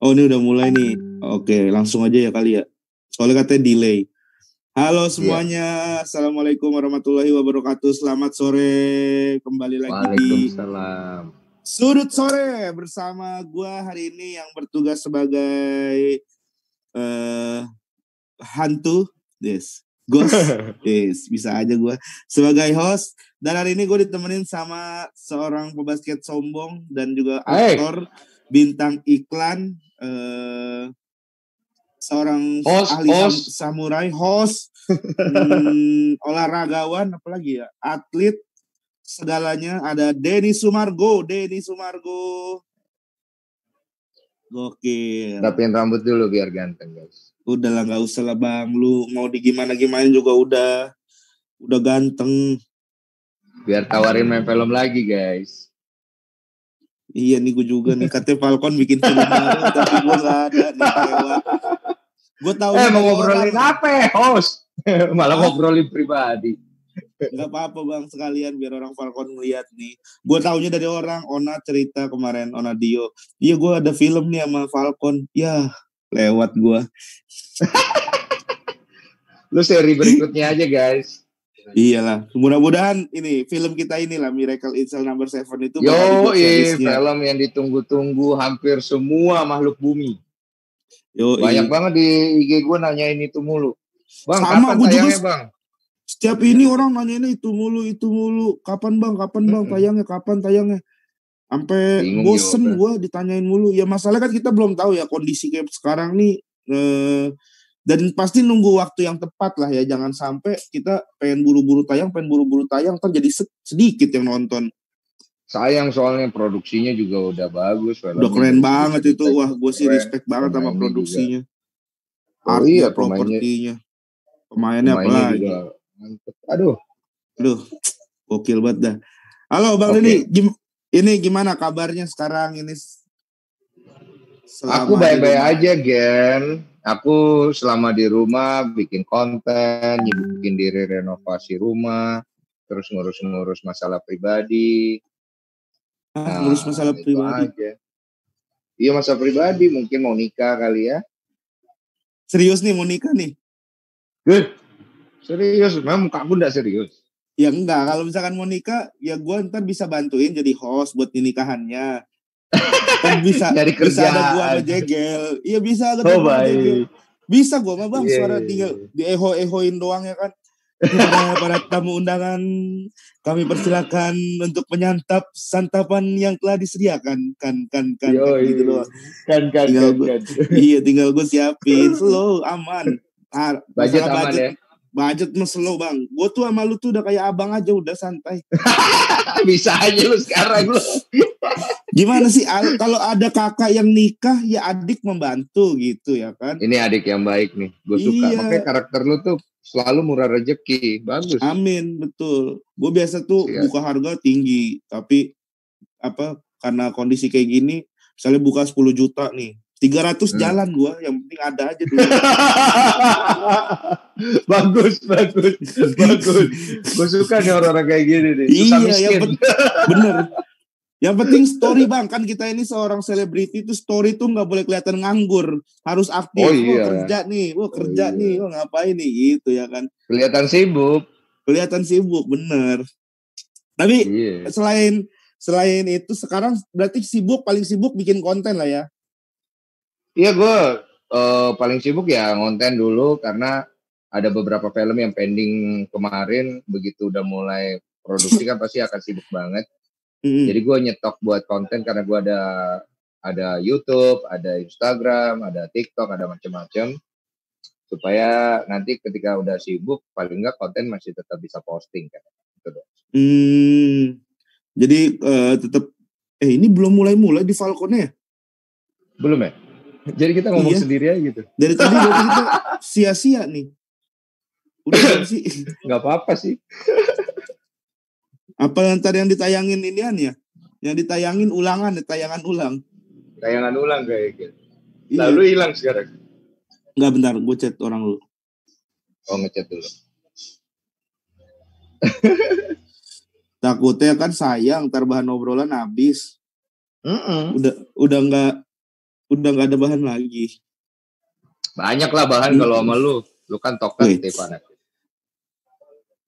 Oh, ini udah mulai nih. Oke, langsung aja ya kali ya. Soalnya katanya delay. Halo semuanya, Assalamualaikum warahmatullahi wabarakatuh. Selamat sore, kembali lagi di Waalaikumsalam. Sudut Sore bersama gua hari ini yang bertugas sebagai hantu, ghost, bisa aja gua sebagai host. Dan hari ini gue ditemenin sama seorang pebasket sombong dan juga aktor bintang iklan. Seorang ahli samurai, host, olahragawan, apalagi ya, atlet, segalanya. Ada Denny Sumargo. Gokil. Rapin rambut dulu biar ganteng, guys. Udah lah, gak usah lah bang. Lu mau digimana-gimana juga udah ganteng. Biar tawarin main film lagi, guys. Iya nih, gue juga nih. Katanya Falcon bikin film baru, tapi gue gak ada nih, lewat. Gue tahu mau ngobrolin apa ya, host? Malah ngobrolin pribadi. Gak apa-apa bang, sekalian biar orang Falcon ngeliat nih. Gue taunya dari orang, Ona cerita kemarin, Ona Dio. Iya, gue ada film nih sama Falcon. Ya, lewat gue. Lu seri berikutnya aja, guys. Iyalah, mudah-mudahan ini film kita inilah Miracle in Cell Number 7 itu film yang ditunggu-tunggu hampir semua makhluk bumi. Banyak banget di IG gue nanyain itu mulu. Bang, sama, kapan tayangnya bang? Setiap ini orang nanyain itu mulu. Kapan bang kapan tayangnya? Sampai bosen gue ditanyain mulu. Ya masalahnya kan kita belum tahu ya kondisi kayak sekarang nih. Dan pasti nunggu waktu yang tepat lah ya. Jangan sampai kita pengen buru-buru tayang, ntar jadi sedikit yang nonton. Sayang soalnya produksinya juga udah bagus. Udah keren banget itu. Wah, gue sih respect banget sama produksinya. Artnya, propertinya. Pemainnya apalagi. Aduh, gokil banget dah. Halo Bang Denny, ini gimana kabarnya sekarang ini? Aku baik-baik aja, Gen. Aku selama di rumah bikin konten, nyibukin diri renovasi rumah, terus ngurus-ngurus masalah pribadi. Ngurus masalah pribadi? Aja. Iya, masalah pribadi, mungkin mau nikah kali ya. Serius nih mau nikah nih? Serius, memang muka aku enggak serius. Ya enggak, kalau misalkan mau nikah, ya gue ntar bisa bantuin jadi host buat nikahannya. Kan bisa ada gue sama Jegel. Iya bisa ada gue sama Jegel. Bisa gue mah bang, suara tinggal di eho-ehoin doang ya kan. Para tamu undangan, kami persilakan untuk menyantap santapan yang telah disediakan. Kan gitu doang. Tinggal gue siapin, slow, aman. Budget aman ya? Budget mah slow bang. Gue tuh sama lu tuh udah kayak abang aja, udah santai. Bisa aja lu sekarang lu. Gimana sih kalau ada kakak yang nikah ya adik membantu gitu ya kan? Ini adik yang baik nih, gue suka. Makanya karakter lu tuh selalu murah rezeki, bagus. Amin, betul. Gue biasa tuh buka harga tinggi, tapi karena kondisi kayak gini, misalnya buka 10 juta nih, 300 jalan gue, yang penting ada aja dulu. bagus. Gue suka nih orang-orang kayak gini nih. Iya, bener. Yang penting story bang, kan kita ini seorang selebriti tuh story tuh nggak boleh kelihatan nganggur, harus aktif. Kerja nih, ngapain nih gitu ya kan? Kelihatan sibuk, bener. Tapi selain itu sekarang berarti paling sibuk bikin konten lah ya? Iya, gue paling sibuk ya konten dulu karena ada beberapa film yang pending kemarin, begitu udah mulai produksi kan pasti akan sibuk banget. Jadi gue nyetok buat konten karena gue ada YouTube, ada Instagram, ada TikTok, ada macam-macam. Supaya nanti ketika udah sibuk, paling nggak konten masih tetap bisa posting kan. Gitu dong. Jadi tetap ini belum mulai di Falconnya ya? Belum ya? Jadi kita ngomong sendiri aja gitu. Dari tadi berarti kita sia-sia nih. Udah sih. Gak apa-apa sih. Apa yang ditayangin inian ya? Yang ditayangin ulangan, tayangan ulang. Tayangan ulang kayak gitu. Lalu hilang sekarang. Enggak, bentar, gue chat orang dulu. Oh, ngechat dulu. Takutnya kan sayang, ntar bahan obrolan habis. Udah udah nggak ada bahan lagi. Banyak lah bahan kalau sama lu kan token Stefan.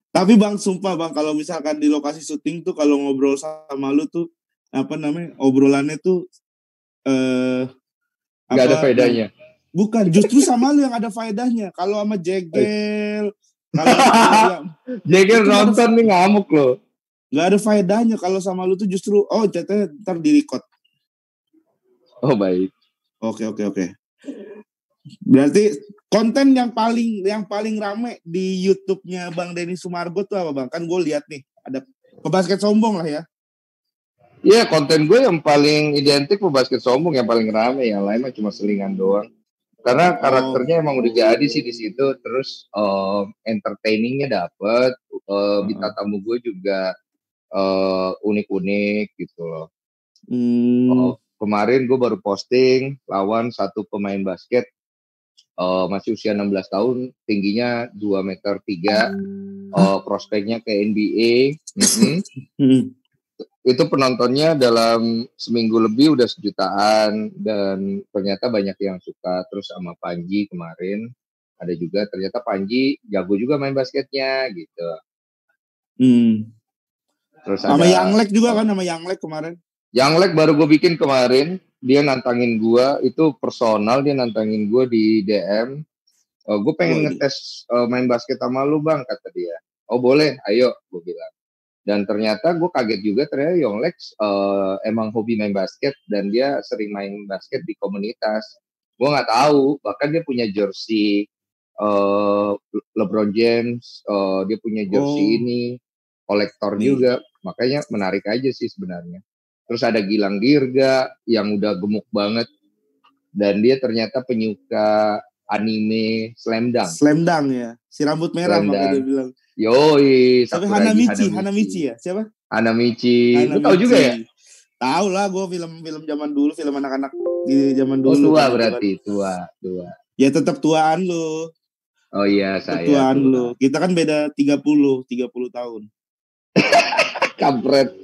Tapi Bang, sumpah Bang, kalau misalkan di lokasi syuting tuh kalau ngobrol sama lu tuh obrolannya tuh nggak ada faedahnya. Bukan, justru sama lu yang ada faedahnya. Kalau sama Jegel, kalau Jegel nonton nih ngamuk loh. Nggak ada faedahnya kalau sama lu tuh justru ntar di-record. Oh baik. Oke. Berarti konten yang paling rame di YouTube-nya Bang Denny Sumargo tuh apa Bang? Kan gue lihat nih ada pebasket sombong lah ya. Iya, konten gue yang paling identik pebasket sombong yang paling rame, yang lain mah cuma selingan doang. Karena karakternya emang udah jadi sih di situ, terus entertainingnya dapet, bintang tamu gue juga unik-unik gitu loh. Kemarin gue baru posting lawan satu pemain basket masih usia 16 tahun, tingginya 2,3 meter, prospeknya ke NBA. Itu penontonnya dalam seminggu lebih udah 1 jutaan, dan ternyata banyak yang suka. Terus sama Panji kemarin ada juga, ternyata Panji jago juga main basketnya gitu. Terus sama Yanglek juga kan, sama Yanglek kemarin. Yanglek baru gue bikin kemarin, dia nantangin gue, itu personal, dia nantangin gue di DM. Gue pengen ngetes main basket sama lu Bang, kata dia. Oh boleh, ayo, gue bilang. Dan ternyata gue kaget juga, ternyata Yonglex emang hobi main basket dan dia sering main basket di komunitas. Gue nggak tahu, bahkan dia punya jersey LeBron James, dia punya jersey ini, kolektor juga, makanya menarik aja sih sebenarnya. Terus ada Gilang Dirga yang udah gemuk banget, dan dia ternyata penyuka anime Slam Dunk. Slam Dunk ya, si rambut merah makanya dia bilang. Yoi, tapi Hanamichi ya, siapa? Hanamichi. Lu tahu juga ya? Tahu lah, gue film zaman dulu, film anak-anak di zaman dulu. Oh tua berarti, tua. Ya tetap tuaan lu. Oh iya, saya. Tuaan lu. Kita kan beda 30 tahun. Kampret.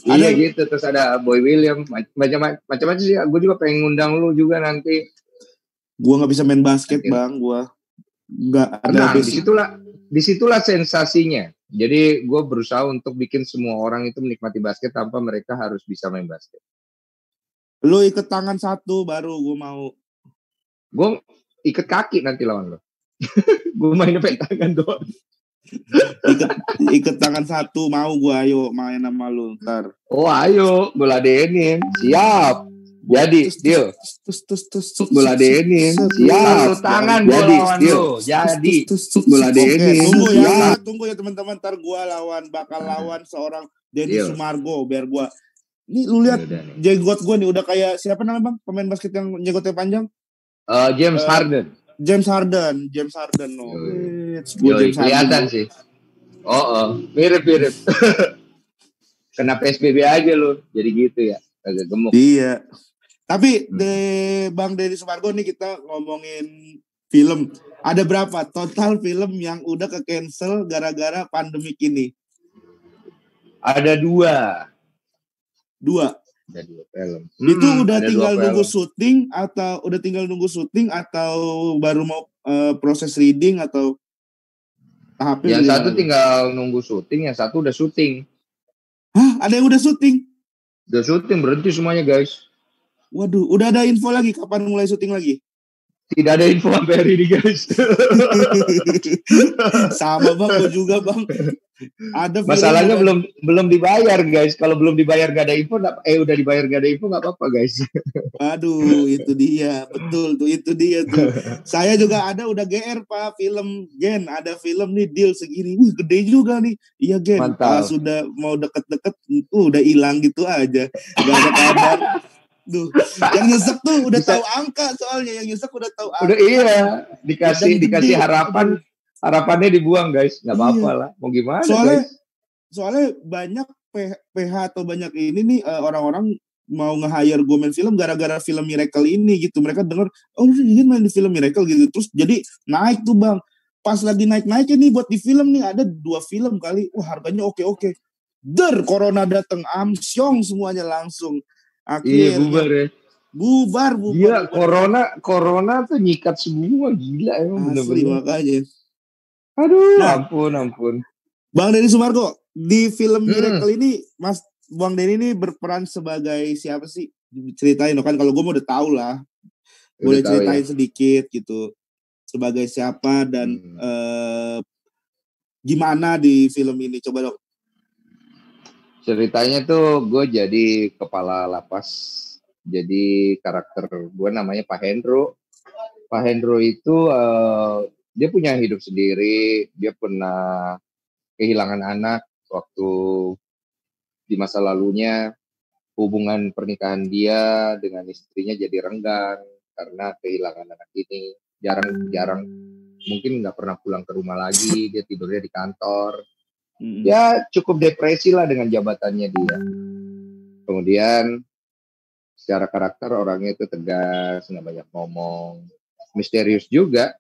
Iya gitu, terus ada Boy William, macam-macam sih. Gue juga pengen ngundang lu juga nanti. Gue nggak bisa main basket Bang, gue nggak ada. Disitulah sensasinya. Jadi gue berusaha untuk bikin semua orang itu menikmati basket tanpa mereka harus bisa main basket. Lu ikat tangan satu baru gue mau. Gue ikat kaki nanti lawan lo. Gue main pakai tangan doang. Ikat tangan satu mau gue, ayo main sama lu ntar. Oh ayo, gue ladenin. Siap. Jadi, deal. Gue ladenin. Siap. Tangan gue lawan lu. Jadi, gue ladenin. Tunggu ya teman-teman, ntar gue bakal lawan seorang Denny Sumargo, biar gue. Nih lu lihat jenggot gue nih udah kayak siapa namanya Bang, pemain basket yang jenggotnya panjang? James Harden. James Harden. No. Kelihatan sih. Mirip. Kena PSBB aja lu. Jadi gitu ya. Agak gemuk. Iya. Tapi Bang Denny Sumargo nih, kita ngomongin film. Ada berapa total film yang udah ke-cancel gara-gara pandemik ini? Ada 2. Ada 2 film. Itu udah tinggal nunggu syuting atau baru mau proses reading atau tahapnya? Yang satu tinggal nunggu syuting, yang satu udah syuting. Hah? Ada yang udah syuting? Udah syuting, berhenti semuanya guys. Waduh, udah ada info lagi kapan mulai syuting lagi? Tidak ada info sampai hari ini guys. Sama Bang, gue juga Bang. Ada masalahnya belum dibayar guys. Kalau belum dibayar gak ada info, udah dibayar gak ada info nggak apa-apa guys. Aduh, itu dia, betul tuh, itu dia tuh. Saya juga udah GR Pak, film Gen, ada film nih deal segini, gede juga nih. Iya Gen, sudah mau deket-deket, udah hilang gitu aja, gak ada kabar. Duh, yang nyesek tuh udah tahu angka, soalnya yang nyesek udah tahu angka. Udah iya, dikasih harapannya dibuang guys, nggak apa-apa lah, mau gimana soalnya banyak PH atau banyak ini nih orang-orang mau nge-hire gue main film gara-gara film Miracle ini gitu. Mereka denger, lu ingin main di film Miracle gitu, terus jadi naik tuh Bang. Pas lagi naik-naiknya nih buat di film nih, ada 2 film kali, harganya oke. Corona dateng, amsyong semuanya langsung. Akhirnya, iya bubar ya. Bubar. Gila, corona tuh nyikat semua, gila emang asli bener-bener. Makanya. Aduh, ampun. Bang Denny Sumargo, di film Miracle ini, Mas Bang Denny ini berperan sebagai siapa sih? Ceritain kan, kalau gue mau udah tahu lah. Boleh ceritain sedikit gitu. Sebagai siapa dan gimana di film ini, coba dong. Ceritanya tuh gue jadi kepala lapas. Jadi karakter gue namanya Pak Hendro. Pak Hendro itu dia punya hidup sendiri. Dia pernah kehilangan anak waktu di masa lalunya. Hubungan pernikahan dia dengan istrinya jadi renggang karena kehilangan anak ini. Jarang mungkin nggak pernah pulang ke rumah lagi. Dia tidurnya di kantor. Ya cukup depresi lah dengan jabatannya dia. Kemudian secara karakter orangnya itu tegas, nggak banyak ngomong, misterius juga.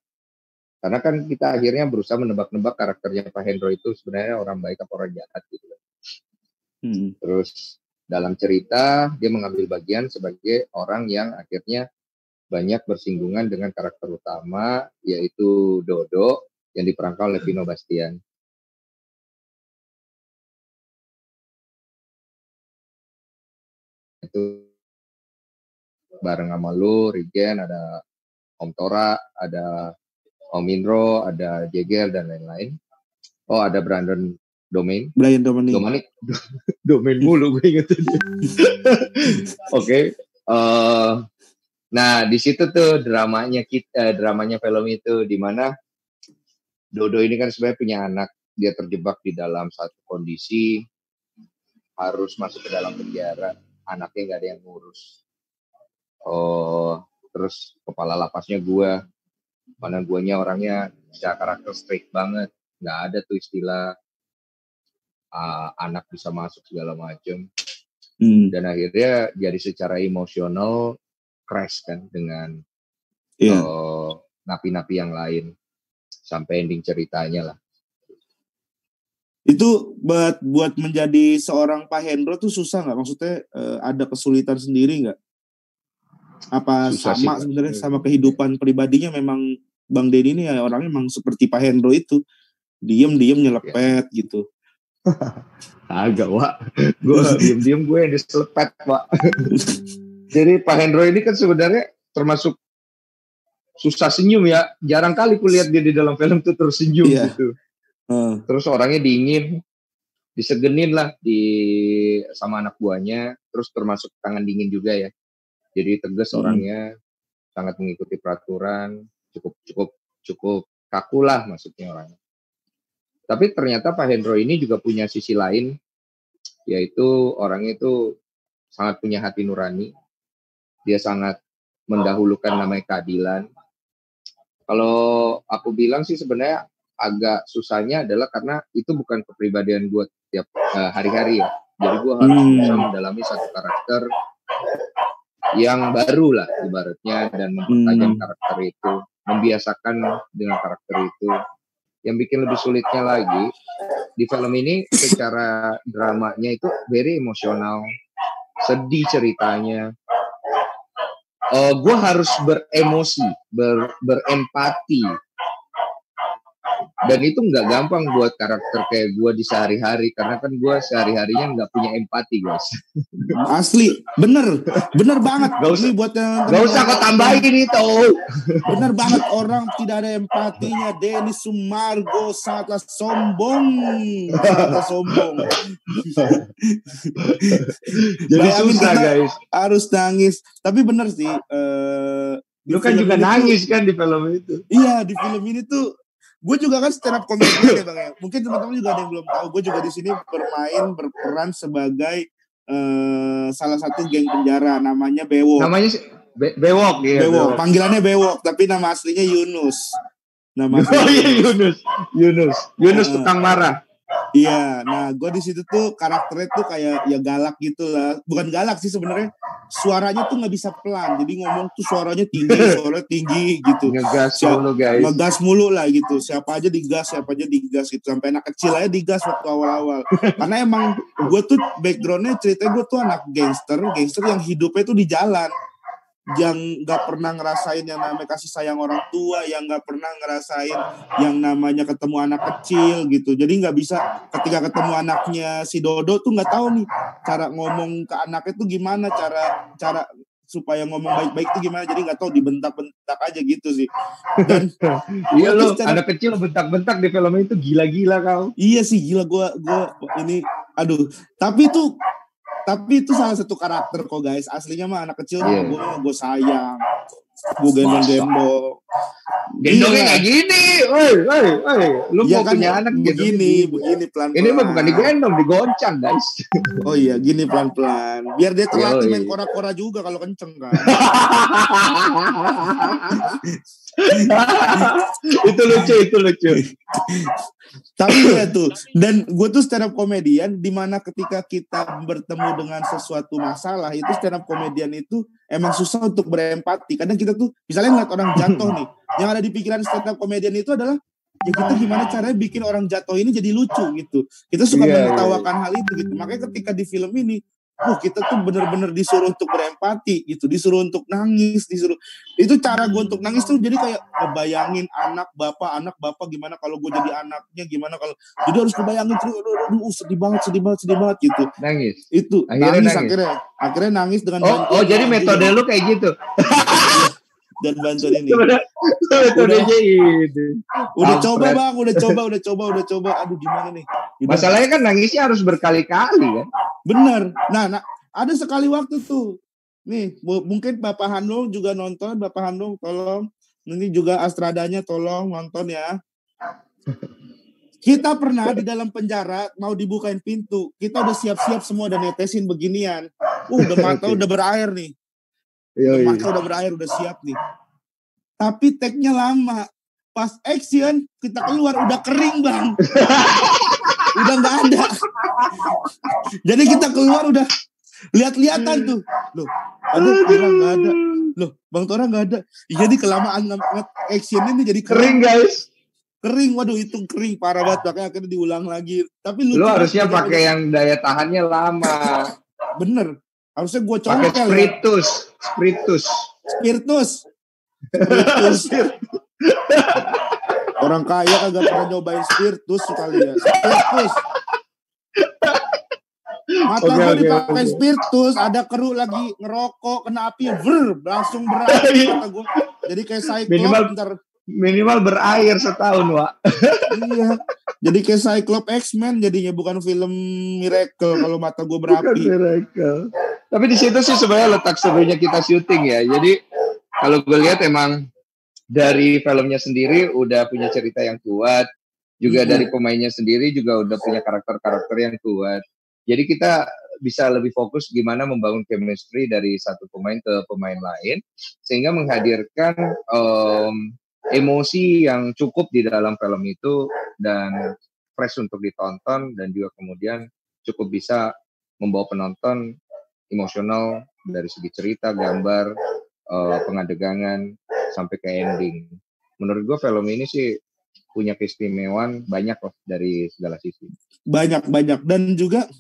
Karena kan kita akhirnya berusaha menebak-nebak karakternya Pak Hendro itu sebenarnya orang baik atau orang jahat gitu. Terus dalam cerita dia mengambil bagian sebagai orang yang akhirnya banyak bersinggungan dengan karakter utama, yaitu Dodo yang diperankan oleh Vino Bastian. Itu bareng sama lu, Rigen, ada Om Tora, ada Om Indro, ada Jegel dan lain-lain. Oh, ada Brandon Domain. Domain mulu gue ingetin. Oke. Nah, di situ tuh dramanya film itu, di mana Dodo ini kan sebenarnya punya anak. Dia terjebak di dalam satu kondisi harus masuk ke dalam penjara. Anaknya nggak ada yang ngurus. Terus kepala lapasnya gue, mana guanya orangnya secara karakter straight banget, nggak ada tuh istilah anak bisa masuk segala macam. Dan akhirnya jadi secara emosional crash kan dengan napi-napi yang lain sampai ending ceritanya lah. Itu buat menjadi seorang Pak Hendro tuh susah nggak? Maksudnya ada kesulitan sendiri nggak? Apa susah sama sebenarnya sama kehidupan pribadinya? Memang Bang Denny ini ya orangnya memang seperti Pak Hendro itu, diem nyelepet gitu. Agak, Wak. Gue diem gue yang diselepet, Wak. Jadi Pak Hendro ini kan sebenarnya termasuk susah senyum ya. Jarang kali kulihat dia di dalam film tuh tersenyum gitu. Terus orangnya dingin, disegenin lah sama anak buahnya. Terus termasuk tangan dingin juga ya. Jadi tegas orangnya, sangat mengikuti peraturan, cukup kaku lah maksudnya orangnya. Tapi ternyata Pak Hendro ini juga punya sisi lain, yaitu orangnya itu sangat punya hati nurani. Dia sangat mendahulukan namanya keadilan. Kalau aku bilang sih sebenarnya agak susahnya adalah karena itu bukan kepribadian gue tiap hari-hari ya. Jadi gue harus bisa mendalami satu karakter yang baru lah ibaratnya dan mempertajam karakter itu, membiasakan dengan karakter itu. Yang bikin lebih sulitnya lagi di film ini secara dramanya itu very emosional, sedih ceritanya. Gue harus beremosi, berempati. Dan itu nggak gampang buat karakter kayak gue di sehari-hari, karena kan gue sehari-harinya nggak punya empati, guys. Asli, bener banget. Gak usah kau tambahin itu. Bener banget, orang tidak ada empatinya. Denny Sumargo sangatlah sombong. Jadi susah, guys. Harus nangis. Tapi bener sih. Lu kan juga nangis kan di film itu. Iya, di film ini tuh gue juga kan stand up comedian ya Bang ya. Mungkin teman-teman juga ada yang belum tahu. Gue juga di sini berperan sebagai salah satu geng penjara, namanya Bewok. Namanya Bewok ya. Bewok. Panggilannya Bewok, tapi nama aslinya Yunus. Yunus tukang marah. Iya, nah gue di situ tuh karakternya tuh kayak ya galak gitu lah. Bukan galak sih sebenarnya, suaranya tuh nggak bisa pelan. Jadi ngomong tuh suaranya tinggi gitu. Ngegas mulu lah gitu. Siapa aja digas gitu. Sampai anak kecil aja digas waktu awal-awal. Karena emang gue tuh backgroundnya ceritanya gue tuh anak gangster yang hidupnya tuh di jalan. yang nggak pernah ngerasain yang namanya kasih sayang orang tua, yang nggak pernah ngerasain yang namanya ketemu anak kecil gitu. Jadi nggak bisa ketika ketemu anaknya si Dodo tuh nggak tahu nih cara ngomong ke anaknya tuh gimana, cara supaya ngomong baik-baik tuh gimana. Jadi nggak tahu, dibentak-bentak aja gitu sih. Dan iya lo anak kecil bentak-bentak di film itu gila-gila kau. Iya sih gila, gue ini aduh, tapi itu salah satu karakter kok guys. Aslinya mah anak kecil mah gue sayang, gue gendong-gendong. Gendongnya kayak gini, woi, lu ya mau kan, punya anak begini pelan-pelan. Ini mah bukan digendong, digoncang guys. Oh iya, gini pelan-pelan. Biar dia terlatih main kora-kora juga kalau kenceng kan. Itu lucu. Tapi ya tuh, dan gue tuh stand up komedian dimana ketika kita bertemu dengan sesuatu masalah itu stand up komedian itu emang susah untuk berempati. Kadang kita tuh misalnya ngeliat orang jatuh nih, yang ada di pikiran stand up komedian itu adalah ya kita gimana caranya bikin orang jatuh ini jadi lucu gitu. Kita suka menertawakan hal itu gitu. Makanya ketika di film ini kita tuh bener-bener disuruh untuk berempati gitu, disuruh untuk nangis, itu cara gue untuk nangis tuh jadi kayak ngebayangin anak bapak gimana kalau gue jadi anaknya, gimana kalau jadi harus ngebayangin sedih banget gitu. Nangis. Itu nangis. Akhirnya nangis dengan bantuan. Oh jadi metode lu kayak gitu. Dan bantuan ini. Metodenya ini. Udah coba bang, udah coba. Aduh gimana nih? Masalahnya kan nangisnya harus berkali-kali kan. Bener. Nah, ada sekali waktu tuh. Nih, mungkin Bapak Handong juga nonton. Bapak Handong tolong. Ini juga Astradanya tolong nonton ya. Kita pernah di dalam penjara mau dibukain pintu. Kita udah siap-siap semua, udah netesin beginian. Udah mata udah berair nih. Mata udah berair, udah siap nih. Tapi tag-nya lama. Pas action kita keluar udah kering bang. Udah nggak ada. Jadi kita keluar udah lihat-lihatan tuh. Loh, aduh orang nggak ada. Loh, Bang Tora nggak ada. Jadi kelamaan action ini jadi kering guys. Kering, waduh itu kering parah banget. Makanya akhirnya diulang lagi. Tapi lu harusnya pakai yang daya tahannya lama. Bener. Harusnya gue coba pakai spiritus. Orang kaya kagak pernah nyobain spiritus sekali ya. Spiritus. Mata gue dipakai spiritus, ada keru lagi ngerokok, kena api, langsung berair mata gue. Jadi kayak Cyclops minimal berair setahun, Wak. Iya. Jadi kayak Cyclops X-Men jadinya, bukan film Miracle kalau mata gue berapi. Miracle. Tapi di situ sih sebenarnya letak serunya kita syuting ya. Jadi kalau gue lihat emang dari filmnya sendiri udah punya cerita yang kuat, juga dari pemainnya sendiri juga udah punya karakter-karakter yang kuat. Jadi kita bisa lebih fokus gimana membangun chemistry dari satu pemain ke pemain lain, sehingga menghadirkan emosi yang cukup di dalam film itu dan fresh untuk ditonton, dan juga kemudian cukup bisa membawa penonton emosional dari segi cerita, gambar, pengadegangan sampai ke ending. Menurut gue film ini sih punya keistimewaan banyak loh dari segala sisi. Banyak dan juga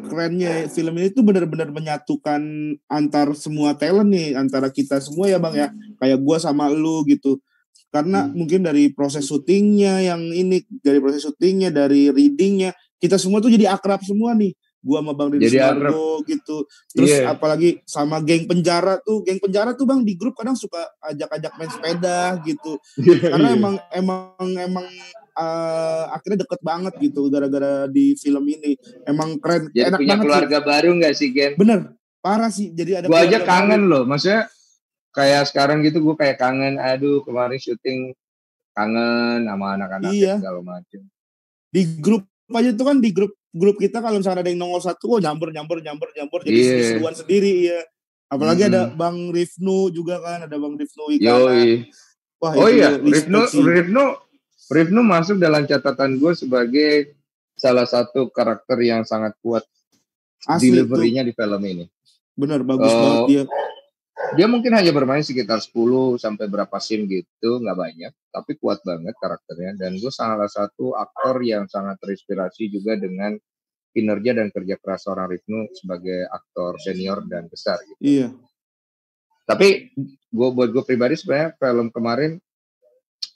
kerennya film ini tuh benar-benar menyatukan antar semua talent nih, antara kita semua ya bang ya, kayak gue sama lu gitu. Karena mungkin dari proses syutingnya dari readingnya, kita semua tuh jadi akrab semua nih. Gua sama Bang Deddy Sumargo gitu. Terus apalagi sama geng penjara tuh bang, di grup kadang suka ajak-ajak main sepeda gitu. Karena emang akhirnya deket banget gitu gara-gara di film ini. Emang keren. Jadi enak punya banget keluarga sih. Baru gak sih Gen? Bener, parah sih. Jadi ada. Gua aja kangen loh, maksudnya kayak sekarang gitu gue kayak kangen. Aduh kemarin syuting kangen sama anak-anak segala macam. Di grup aja tuh kan, di grup kita kalau misalnya ada yang nongol satu, nyamber jadi seruan sendiri ya. Apalagi ada Bang Rifnu juga kan, ada Bang Rifnu Ikanan. Wah, Rifnu masuk dalam catatan gue sebagai salah satu karakter yang sangat kuat delivery-nya di film ini. Bener, bagus banget dia. Dia mungkin hanya bermain sekitar 10 sampai berapa scene gitu, nggak banyak, tapi kuat banget karakternya. Dan gue salah satu aktor yang sangat terinspirasi juga dengan kinerja dan kerja keras seorang Rifnu sebagai aktor senior dan besar gitu. Iya. Tapi buat gue pribadi sebenarnya film kemarin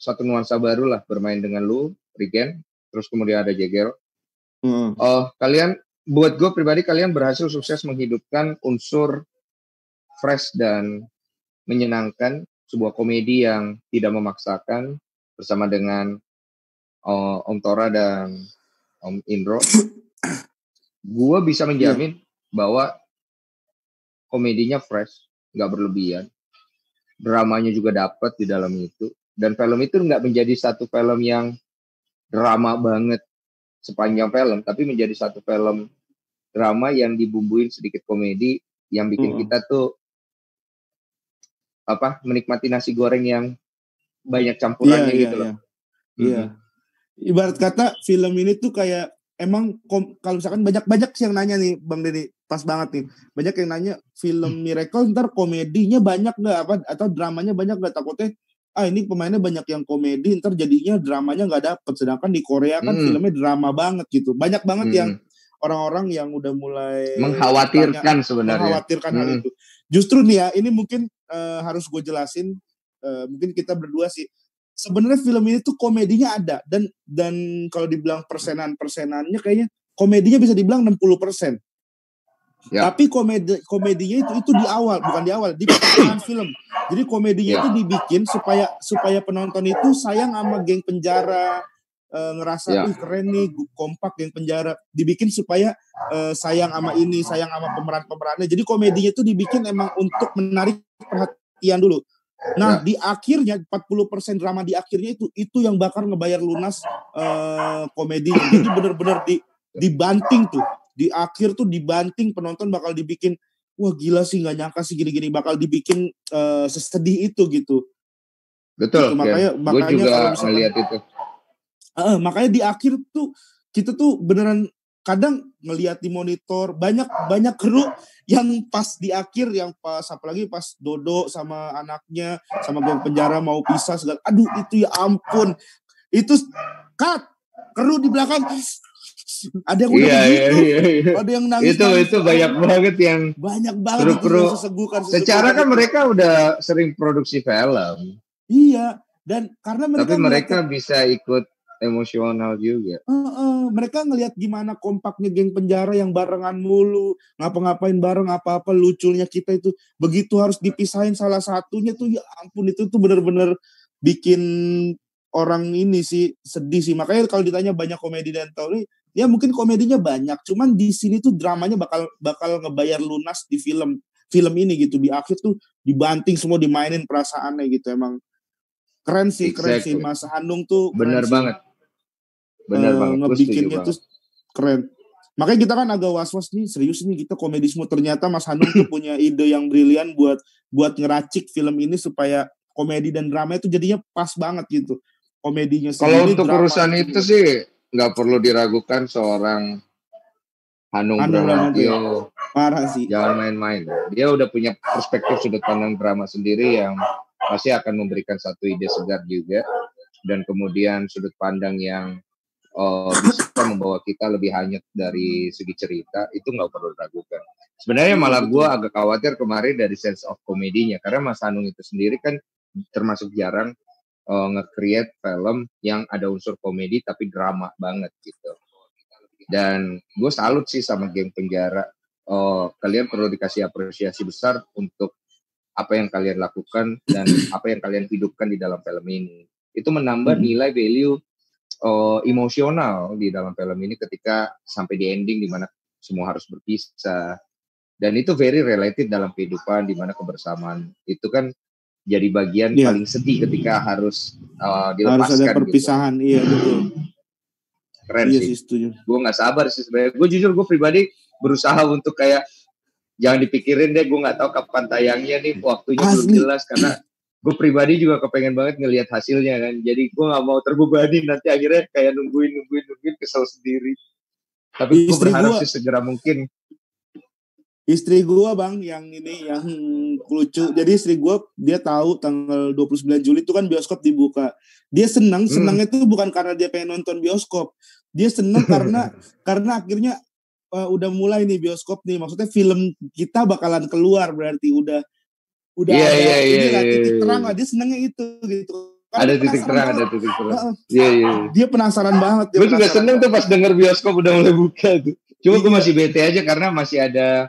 satu nuansa baru lah, bermain dengan lu, Regen, terus kemudian ada Jegel. Kalian, buat gue pribadi, kalian berhasil sukses menghidupkan unsur fresh dan menyenangkan, sebuah komedi yang tidak memaksakan, bersama dengan Om Tora dan Om Indro. Gue bisa menjamin bahwa komedinya fresh, nggak berlebihan, dramanya juga dapat di dalam itu, dan film itu nggak menjadi satu film yang drama banget sepanjang film, tapi menjadi satu film drama yang dibumbuin sedikit komedi, yang bikin kita tuh menikmati nasi goreng yang banyak campurannya gitu loh. Iya. Ibarat kata film ini tuh kayak emang kalau misalkan banyak sih yang nanya nih Bang Deddy, pas banget nih. Banyak yang nanya film Miracle ntar komedinya banyak nggak atau dramanya banyak nggak, takutnya ini pemainnya banyak yang komedi ntar jadinya dramanya nggak dapet, sedangkan di Korea kan filmnya drama banget gitu. Banyak banget yang orang-orang yang udah mulai mengkhawatirkan sebenarnya. Mengkhawatirkan hal itu. Justru nih ya, ini mungkin harus gue jelasin, mungkin kita berdua sih. Sebenarnya film ini tuh komedinya ada, dan kalau dibilang persenannya kayaknya komedinya bisa dibilang 60%. Ya. Tapi komedinya itu di awal, bukan di awal, di pertengahan film. Jadi komedinya itu dibikin supaya penonton itu sayang sama geng penjara, ngerasa keren nih, kompak geng penjara. Dibikin supaya sayang sama ini, sayang sama pemerannya. Jadi komedinya itu dibikin emang untuk menarik perhatian dulu. Nah, di akhirnya 40% drama di akhirnya itu yang bakal ngebayar lunas komedinya. Jadi benar-benar dibanting tuh. Di akhir tuh dibanting, penonton bakal dibikin, wah gila sih, nggak nyangka sih gini-gini, bakal dibikin sesedih itu gitu. Betul. Gitu. Makanya gue juga ngeliat itu. Makanya di akhir tuh kita tuh beneran kadang ngelihat di monitor banyak kru yang pas di akhir, yang pas apalagi pas Dodo sama anaknya sama geng penjara mau pisah segala, aduh itu ya ampun, itu cut kru di belakang ada yang udah begitu, ada yang nangis itu banyak banget yang kru sesegukan. Secara kan mereka udah sering produksi film. Iya, dan karena mereka bisa ikut emosional juga. Mereka ngelihat gimana kompaknya geng penjara yang barengan mulu, ngapa-ngapain bareng, apa-apa lucunya kita itu, begitu harus dipisahin salah satunya tuh ya ampun, itu tuh bener-bener bikin orang ini sih sedih sih. Makanya kalau ditanya banyak komedi dan teori, ya mungkin komedinya banyak, cuman di sini tuh dramanya bakal ngebayar lunas di film ini gitu. Di akhir tuh dibanting semua, dimainin perasaannya gitu. Emang keren sih Mas Hanung tuh bener banget. Bener banget, ngebikinnya tuh keren. Makanya kita kan agak was-was nih, serius nih kita komedi semua. Ternyata Mas Hanung tuh punya ide yang brilian buat ngeracik film ini supaya komedi dan drama itu jadinya pas banget gitu. Komedinya sendiri. Kalau untuk urusan itu sih nggak perlu diragukan, seorang Hanung Bramantyo parah sih. Jangan main-main. Dia udah punya perspektif sudut pandang drama sendiri yang pasti akan memberikan satu ide segar juga, dan kemudian sudut pandang yang bisa membawa kita lebih hanyut dari segi cerita. Itu nggak perlu diragukan. Sebenarnya malah gue agak khawatir kemarin dari sense of komedinya, karena Mas Hanung itu sendiri kan termasuk jarang nge-create film yang ada unsur komedi tapi drama banget gitu. Dan gue salut sih sama geng penjara. Kalian perlu dikasih apresiasi besar untuk apa yang kalian lakukan dan apa yang kalian hidupkan di dalam film ini. Itu menambah nilai value emosional di dalam film ini ketika sampai di ending di mana semua harus berpisah. Dan itu very related dalam kehidupan, di mana kebersamaan itu kan jadi bagian paling sedih ketika harus dilepaskan. Harus ada perpisahan, gitu. Iya betul. Keren sih. Gue nggak sabar sih sebenarnya. Gue jujur, gue pribadi berusaha untuk kayak jangan dipikirin deh, gue nggak tahu kapan tayangnya nih, waktunya belum jelas, karena gue pribadi juga kepengen banget ngelihat hasilnya kan. Jadi gue nggak mau terbebani nanti akhirnya kayak nungguin kesel sendiri. Tapi gue berharap sih segera mungkin. Istri gue bang yang ini yang lucu. Jadi istri gue dia tahu tanggal 29 Juli itu kan bioskop dibuka. Dia senangnya itu bukan karena dia pengen nonton bioskop. Dia senang karena akhirnya udah mulai nih bioskop nih. Maksudnya film kita bakalan keluar, berarti udah udah ada titik terang lah, dia senengnya itu gitu. Kan ada titik terang. Iya. Dia penasaran banget. Gue juga seneng tuh pas denger bioskop udah mulai buka tuh. Cuma gue masih bete aja karena masih ada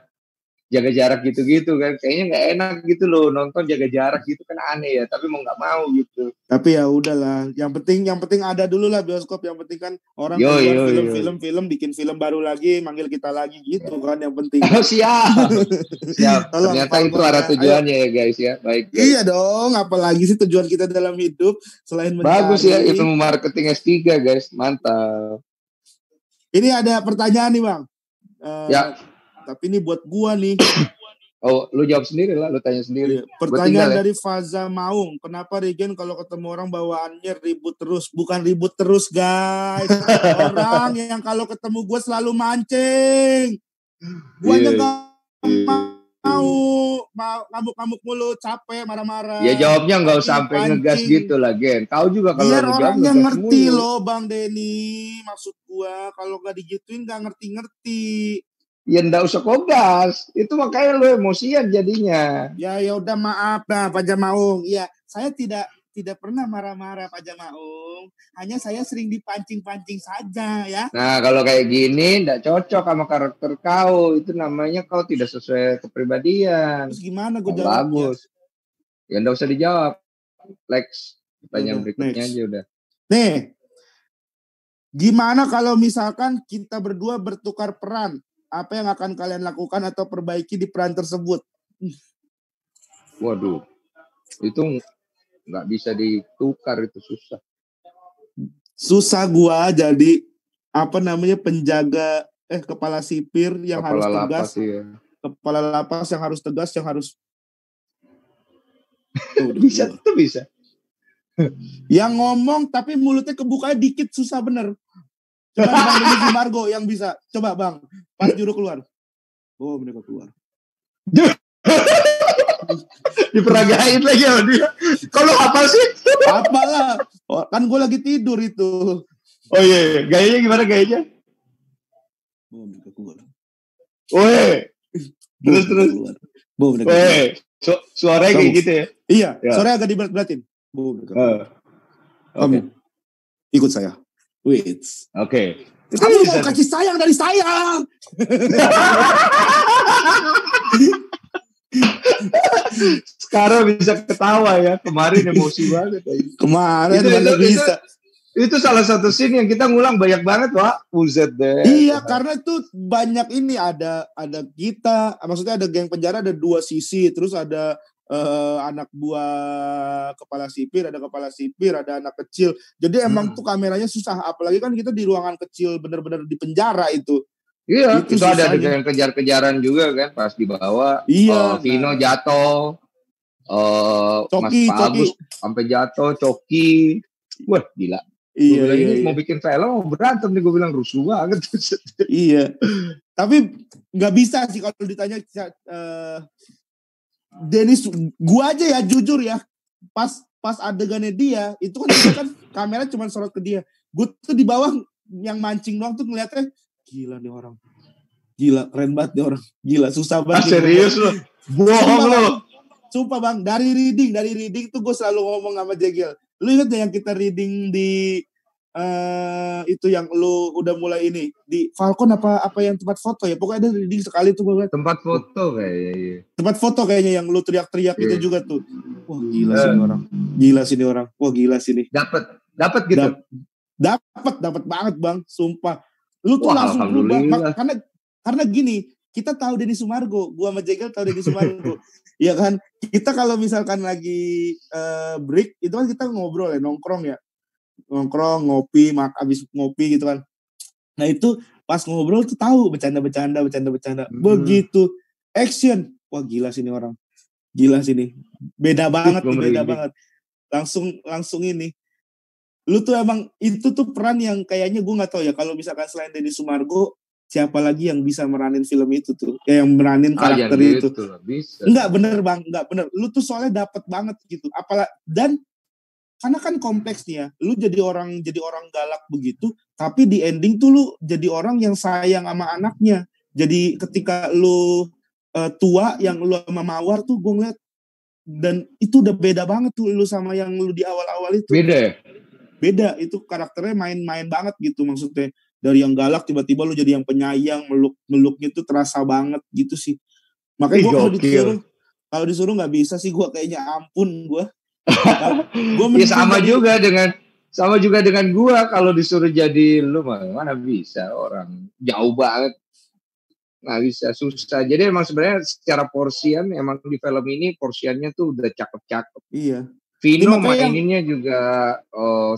jaga jarak gitu-gitu kan. Kayaknya nggak enak gitu loh nonton jaga jarak gitu kan aneh ya. Tapi mau nggak mau gitu. Tapi ya udahlah. Yang penting ada dulu lah bioskop. Yang penting kan orang keluar film bikin film baru lagi, manggil kita lagi gitu kan. Yang penting. Oh, siap. Ternyata itu arah tujuannya ya guys ya. Baik. Guys. Iya dong. Apalagi sih tujuan kita dalam hidup selain mencari. Bagus ya ilmu marketing S3 guys. Mantap. Ini ada pertanyaan nih Bang. Ya. Tapi ini buat gua nih. Oh, lu jawab sendiri lah, lu tanya sendiri. Pertanyaan dari Faza Maung, kenapa Regen kalau ketemu orang bawaannya ribut terus? Bukan ribut terus, guys. Orang yang kalau ketemu gue selalu mancing. Gue aja gak mau ngamuk-ngamuk mulu, capek, marah-marah. Ya jawabnya nggak sampai ngegas gitu lah, Gen. Kau juga kalau biar orangnya ngerti loh, Bang Denny. Maksud gue, kalau gak digituin gak ngerti-ngerti. Ya ndak usah kogas, itu makanya lo emosian jadinya. Ya udah maaf lah Pak Jamaung. Ya saya tidak pernah marah-marah Pak Jamaung. Hanya saya sering dipancing-pancing saja ya. Nah kalau kayak gini ndak cocok sama karakter kau. Itu namanya kau tidak sesuai kepribadian. Terus gimana gue jawabnya? Bagus. Ya ndak usah dijawab. Lex, pertanyaan berikutnya aja udah. Nih, gimana kalau misalkan kita berdua bertukar peran? Apa yang akan kalian lakukan atau perbaiki di peran tersebut? Waduh, itu nggak bisa ditukar, itu susah. Susah gua jadi penjaga kepala sipir yang harus tegas. Iya. Kepala lapas yang harus tegas, yang harus bisa tuh bisa. Yang ngomong tapi mulutnya kebukanya dikit, susah bener. Coba Bang Denny Sumargo yang bisa. Coba Bang, pas juru keluar. Oh, mereka keluar. Diperagain lagi sama dia. Kalau apa sih? Apalah. Oh, kan gue lagi tidur itu. Oh iya. Gayanya gimana gayanya? Oh, mereka keluar. Oke. Terus. Oh, mereka keluar. Suaranya kayak gitu ya? Iya. Ya. Suaranya agak diberat-beratin. Oh, mereka keluar. Kamu ikut saya. Wait. Oke. Kamu mau kasih sayang dari saya. Sekarang bisa ketawa ya. Kemarin emosi banget. Kemarin itu bisa. Itu salah satu scene yang kita ngulang banyak banget, Pak. Buset deh. Iya, karena itu banyak ini ada kita. Maksudnya ada geng penjara, ada dua sisi. Terus ada anak buah kepala sipir, ada anak kecil. Jadi emang tuh kameranya susah. Apalagi kan kita di ruangan kecil, bener-bener di penjara itu. Iya, itu ada yang kejar-kejaran juga kan pas dibawa. Iya. Vino jatuh. Mas Agus sampai jatuh, Coki. Wah, gila. Iya, ini mau bikin film, berantem nih, gue bilang rusuh banget. Iya. Tapi nggak bisa sih kalau ditanya Dennis, gua aja ya jujur ya, pas adegannya dia itu kan kamera cuma sorot ke dia, gue tuh di bawah yang mancing doang tuh ngeliatnya, gila nih orang, gila keren banget nih orang, gila susah banget. Serius lo, bohong lo. Sumpah Bang, dari reading tuh gue selalu ngomong sama Jegel, lu inget ya yang kita reading di itu yang lu udah mulai ini di Falcon apa yang tempat foto ya, pokoknya ada reading sekali tuh gue tempat foto kayaknya. Tempat foto kayaknya yang lu teriak-teriak itu juga tuh. Wah gila sini orang. Gila sini orang. Wah gila sini. Dapat gitu. Dapat banget Bang, sumpah. Lu tuh langsung berubah karena gini, kita tahu Denny Sumargo, gua sama Jegel tahu Denny Sumargo. Iya kan? Kita kalau misalkan lagi break itu kan kita ngobrol ya, nongkrong, ngopi, abis ngopi gitu kan. Nah itu pas ngobrol tuh tahu bercanda. Begitu action, wah gila sini orang. Gila sini. Beda banget. Langsung ini. Lu tuh emang itu tuh peran yang kayaknya gue enggak tahu ya, kalau misalkan selain Denny Sumargo siapa lagi yang bisa meranin film itu tuh, kayak yang meranin karakter itu. Bisa. Enggak bener Bang, enggak bener. Lu tuh soalnya dapet banget gitu. Dan karena kan kompleks nih ya, lu jadi orang galak begitu, tapi di ending tuh lu jadi orang yang sayang sama anaknya. Jadi ketika lu tua, yang lu sama Mawar tuh gue ngeliat Dan itu udah beda banget tuh lu sama yang lu di awal-awal itu. Beda ya? Beda, itu karakternya main-main banget gitu maksudnya. Dari yang galak tiba-tiba lu jadi yang penyayang, meluknya tuh terasa banget gitu sih. Makanya gue kalau disuruh nggak bisa sih, gue kayaknya ampun gue. Ya sama juga dengan gue, kalau disuruh jadi lu mana bisa, orang jauh banget. Nggak bisa, susah. Jadi emang sebenarnya secara porsian emang di film ini porsiannya tuh udah cakep-cakep. Iya. Vino maininnya juga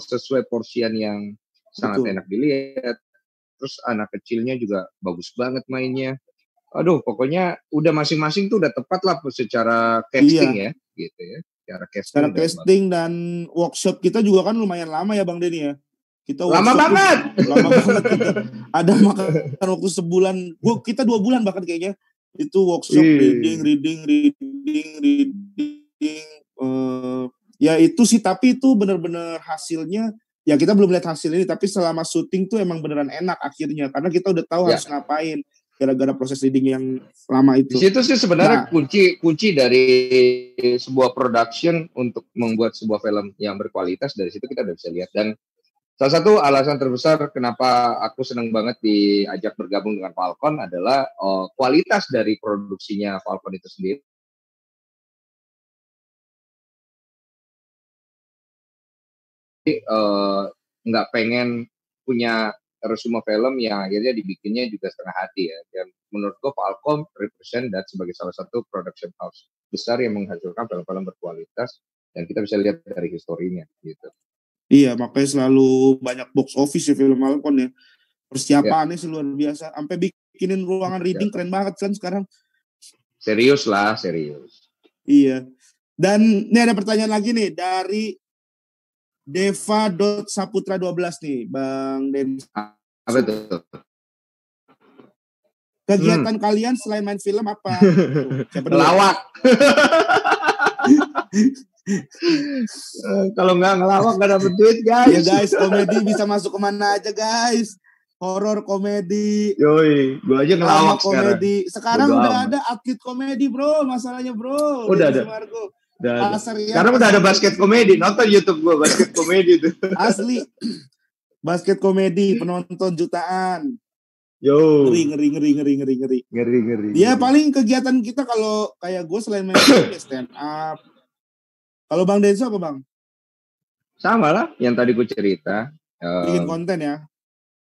sesuai porsian yang sangat enak dilihat. Terus anak kecilnya juga bagus banget mainnya. Aduh, pokoknya udah masing-masing tuh udah tepat lah secara casting ya, gitu ya. Secara casting dan workshop kita juga kan lumayan lama ya Bang Denny ya. Kita lama banget kita. Ada makan waktu sebulan. Kita 2 bulan bahkan kayaknya. Itu workshop reading. Ya itu sih, tapi itu benar-benar hasilnya. Ya kita belum lihat hasil ini, tapi selama syuting tuh emang beneran enak akhirnya. Karena kita udah tahu harus ngapain. Gara-gara proses reading yang lama itu. Di situ sih sebenarnya kunci dari sebuah production untuk membuat sebuah film yang berkualitas, dari situ kita udah bisa lihat. Dan salah satu alasan terbesar kenapa aku senang banget diajak bergabung dengan Falcon adalah kualitas dari produksinya Falcon itu sendiri. Nggak pengen punya resume film yang akhirnya dibikinnya juga setengah hati ya. Dan menurut gue Falcon represent dan sebagai salah satu production house besar yang menghasilkan film-film berkualitas, dan kita bisa lihat dari historinya gitu. Iya, makanya selalu banyak box office ya film Falcon ya. Persiapannya sih luar biasa. Sampai bikinin ruangan reading keren banget kan sekarang. Serius. Iya. Dan ini ada pertanyaan lagi nih dari Deva.saputra12 nih, Bang Den. Apa itu? Kegiatan kalian selain main film apa? Siapa dulu? Ngelawak. Kalau nggak ngelawak nggak dapet duit, guys. Ya guys, komedi bisa masuk kemana aja guys. Horor, komedi. Yoi, gue aja ngelawak komedi. Sekarang udah ada atlet komedi bro, masalahnya bro. Udah ada. Sekarang udah ada basket komedi, nonton YouTube gue basket komedi tuh. Asli. Basket komedi, penonton jutaan. Yo. Ngeri. Ya paling kegiatan kita kalau kayak gue selain main film, stand up. Kalau Bang Denso apa Bang? Sama lah, yang tadi gue cerita. Bikin konten ya?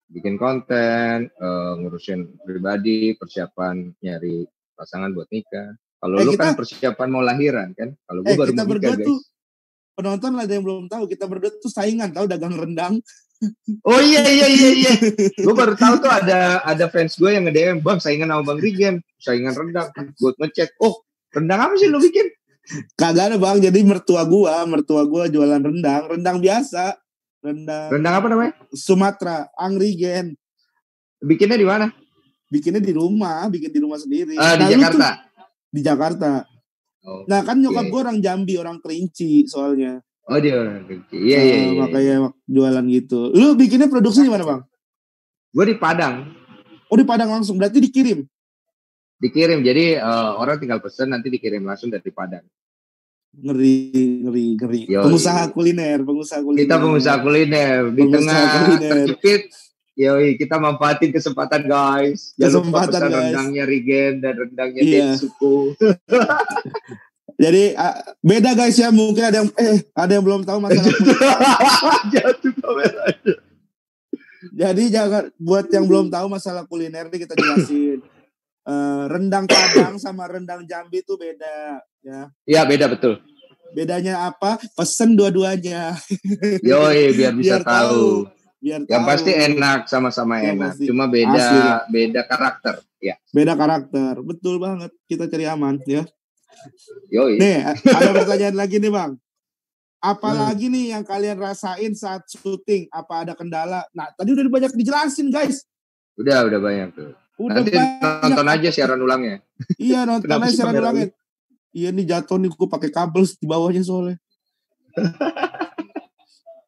Bikin konten, ngurusin pribadi, persiapan nyari pasangan buat nikah. Kalau lu kan persiapan mau lahiran kan? Kalau gue baru mau nikah, guys. Tuh, penonton ada yang belum tahu, kita berdua tuh saingan tahu dagang rendang. Oh iya. Gue baru tahu tuh ada fans gue yang nge-DM, Bang saingan sama Bang Rigen, saingan rendang. Gue ngecek, oh rendang apa sih lu bikin? Kagak ada Bang, jadi mertua gue jualan rendang biasa. Rendang apa namanya? Sumatera, Angrigen. Bikinnya di mana? Bikin di rumah sendiri. Di Jakarta. Di Jakarta. Oh, nah kan nyokap gue orang Jambi, orang Kerinci soalnya. Oh dia orang Kerinci. Iya. Makanya jualan gitu. Lu bikinnya produksi di mana Bang? Gue di Padang. Oh di Padang langsung, berarti dikirim? Dikirim, jadi orang tinggal pesen nanti dikirim langsung dari Padang. Ngeri. Pengusaha kuliner. Kita pengusaha kuliner di tengah terjepit. Yoi, kita manfaatin kesempatan guys. Jangan lupa pesan rendangnya Rigen dan rendangnya Densuku. Jadi beda guys ya, mungkin ada yang belum tahu masalah jatuh kameranya. Jadi jangan, buat yang belum tahu masalah kuliner nih kita jelasin. Rendang Padang sama rendang Jambi itu beda ya. Iya beda betul. Bedanya apa? Pesen dua-duanya. Yoi, biar bisa tahu. Yang pasti enak, sama-sama enak. Cuma beda karakter. Ya. Beda karakter, betul banget. Kita cari aman ya. Yoi. Nih, ada pertanyaan lagi nih Bang. Apalagi nih yang kalian rasain saat syuting? Apa ada kendala? Nah, tadi udah banyak dijelasin guys. Udah banyak tuh. Nanti nonton aja siaran ulangnya. Iya, nonton aja siaran ulangnya. Iya nih jatuh nih, gue pakai kabel di bawahnya soalnya.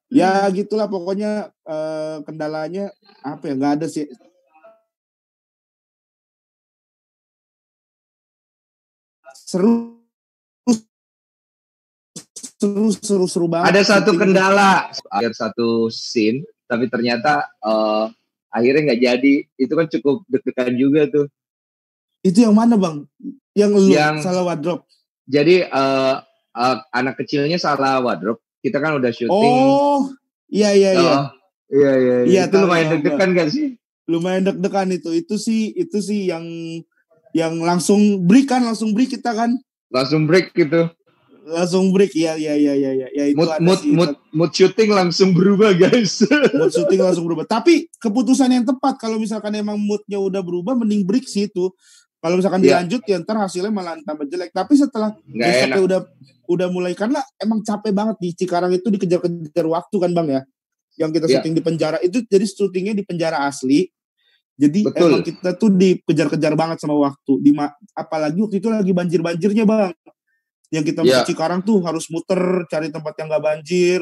Ya gitulah pokoknya, kendalanya apa ya, nggak ada sih. Seru seru banget. Ada satu kendala, akhir satu scene, tapi ternyata akhirnya nggak jadi. Itu kan cukup deg-degan juga tuh. Itu yang mana bang? Yang salah wardrobe. Jadi anak kecilnya salah wardrobe. Kita kan udah syuting. Oh, iya. Iya. Itu lumayan deg-degan kan sih? Lumayan deg-degan itu. Itu sih yang langsung break kita kan? Langsung break gitu. Langsung break, ya itu mood shooting langsung berubah guys. Mood shooting langsung berubah. Tapi keputusan yang tepat kalau misalkan emang moodnya udah berubah, mending break sih itu. Kalau misalkan dilanjut ya ntar hasilnya malah tambah jelek. Tapi setelah besoknya udah mulai, karena emang capek banget di Cikarang itu dikejar-kejar waktu kan bang ya. Yang kita syuting di penjara itu, jadi syutingnya di penjara asli. Jadi emang kita tuh dikejar-kejar banget sama waktu. Apalagi waktu itu lagi banjir-banjirnya bang. Yang kita ke Cikarang tuh harus muter cari tempat yang gak banjir.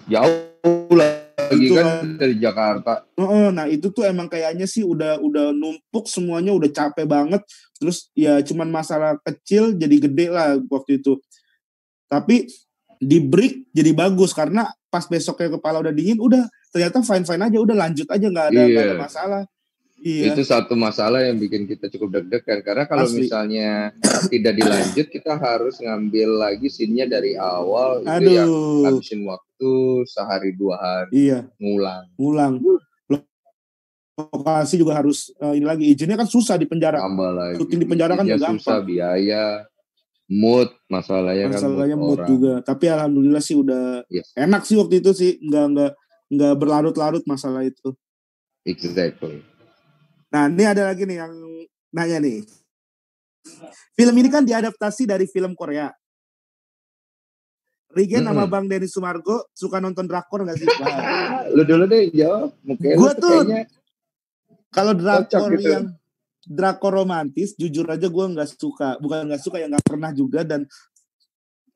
Jauh lagi kan dari Jakarta. Nah itu tuh emang kayaknya sih udah numpuk semuanya, udah capek banget. Terus ya cuman masalah kecil jadi gede lah waktu itu. Tapi di break jadi bagus karena pas besoknya kepala udah dingin, udah ternyata fine aja, udah lanjut aja, nggak ada masalah. Iya. Itu satu masalah yang bikin kita cukup deg-degan karena kalau misalnya tidak dilanjut, kita harus ngambil lagi scene-nya dari awal. Itu yang habisin waktu sehari 2 hari. Iya. Ngulang. Lokasi juga harus ini lagi, izinnya kan susah di penjara. Syuting di penjara kan nggak gampang. Susah, biaya, mood, masalahnya mood juga. Tapi alhamdulillah sih udah enak sih waktu itu sih, nggak berlarut-larut masalah itu. Exactly. Nah, ini ada lagi nih yang nanya nih. Film ini kan diadaptasi dari film Korea. Rigen sama Bang Denny Sumargo suka nonton drakor gak sih? Lu dulu deh jawab. Gue tuh kalau drakor gitu. Yang drakor romantis, jujur aja gue gak suka. Bukan gak suka, ya gak pernah juga. Dan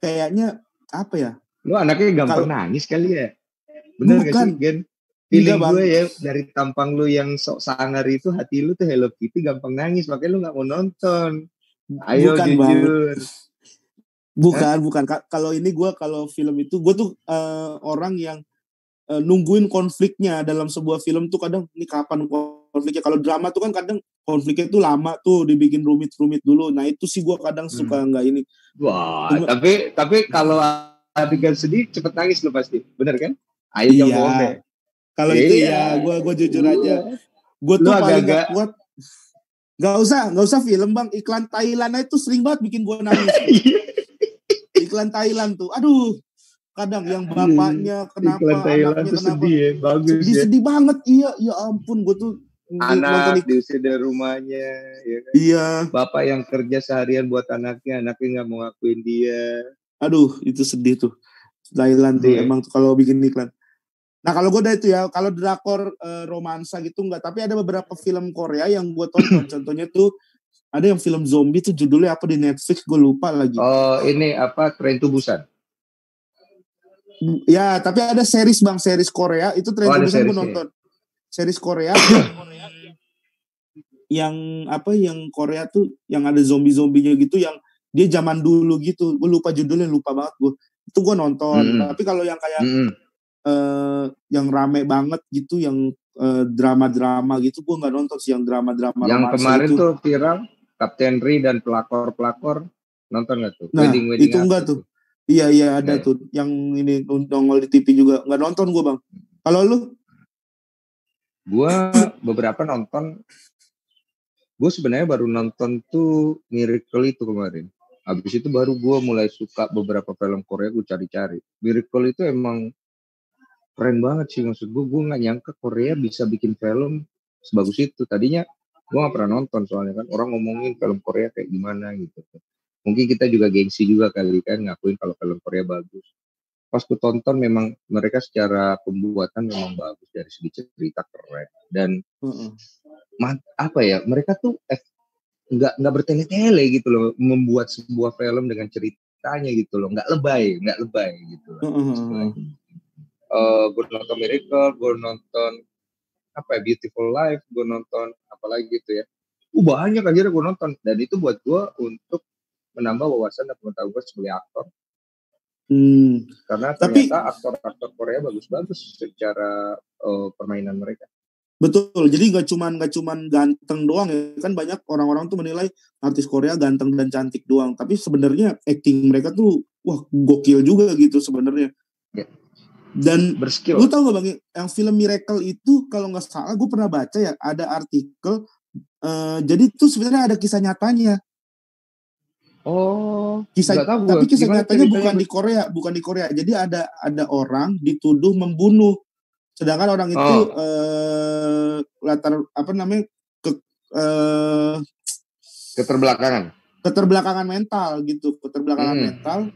kayaknya apa ya? Lu anaknya gampang nangis kali ya? Bener gak sih, Gen? Feeling gue ya, dari tampang lu yang sok sangar itu, hati lu tuh Hello Kitty gampang nangis, makanya lu gak mau nonton. Ayo bukan, jujur. Bukan. Kalau ini kalau film itu, gue tuh orang yang nungguin konfliknya dalam sebuah film tuh kadang, ini kapan konfliknya. Kalau drama tuh kan kadang konfliknya tuh lama tuh, dibikin rumit-rumit dulu. Nah itu sih gue kadang suka nggak ini. Wah, tapi kalau adegan sedih cepet nangis lu pasti, bener kan? Ayo jangan bohong deh. Kalau itu ya, gue jujur aja. Gue tuh paling gak kuat. Gak usah film bang. Iklan Thailand itu sering banget bikin gue nangis. Iklan Thailand tuh, aduh. Kadang yang bapaknya kenapa, iklan Thailand anaknya tuh kenapa. Sedih ya, bagus sedih banget, iya. Ya ampun, gue tuh. Anak diusir dari rumahnya. Ya kan? Iya. Bapak yang kerja seharian buat anaknya gak mau ngakuin dia. Aduh, itu sedih tuh. Thailand tuh, emang tuh kalau bikin iklan. Nah kalau gue udah itu ya, kalau drakor romansa gitu enggak, tapi ada beberapa film Korea yang gue tonton. Contohnya tuh ada yang film zombie tuh judulnya apa di Netflix, gue lupa lagi. Oh ini apa, Train to Busan? Ya tapi ada series bang, series Korea itu Train to Busan gue nonton. Series Korea yang apa, yang Korea tuh yang ada zombie-zombinya gitu, yang dia zaman dulu gitu, gue lupa judulnya, lupa banget gue. Itu gue nonton. Tapi kalau yang kayak yang rame banget gitu, yang drama-drama gitu, gue nggak nonton sih yang drama-drama. Yang kemarin itu tuh viral, Kapten Ri dan pelakor-pelakor, nonton nggak tuh? Nah itu enggak tuh. Iya ada tuh, yang ini nongol di TV juga, nggak nonton gue bang. Kalau lu? Gue beberapa nonton. Gue sebenarnya baru nonton tuh Miracle itu kemarin. Habis itu baru gue mulai suka beberapa film Korea, gue cari-cari. Miracle itu emang keren banget sih, maksud gue gak nyangka Korea bisa bikin film sebagus itu. Tadinya gue gak pernah nonton soalnya kan, orang ngomongin film Korea kayak gimana gitu. Mungkin kita juga gengsi juga kali kan, ngakuin kalau film Korea bagus. Pas gue tonton memang mereka secara pembuatan memang bagus, dari segi cerita keren. Dan apa ya, mereka tuh nggak bertele-tele gitu loh, membuat sebuah film dengan ceritanya gitu loh, nggak lebay gitu loh. Gue nonton Miracle, gue nonton apa ya, Beautiful Life, gue nonton apalagi gitu ya. Banyak aja gue nonton, dan itu buat gue untuk menambah wawasan dan pengetahuan gue sebagai aktor. Karena ternyata aktor-aktor Korea bagus-bagus secara permainan mereka. Betul, jadi nggak cuman ganteng doang ya, kan banyak orang-orang tuh menilai artis Korea ganteng dan cantik doang, tapi sebenarnya acting mereka tuh wah gokil juga gitu sebenarnya. Ya. Dan berskill. Lu tau gak Bang, yang film Miracle itu kalau nggak salah gue pernah baca ya, ada artikel, jadi tuh sebenarnya ada kisah nyatanya. Oh, tapi kisah nyatanya bukan di Korea. Jadi ada orang dituduh membunuh. Sedangkan orang itu keterbelakangan mental gitu, mental.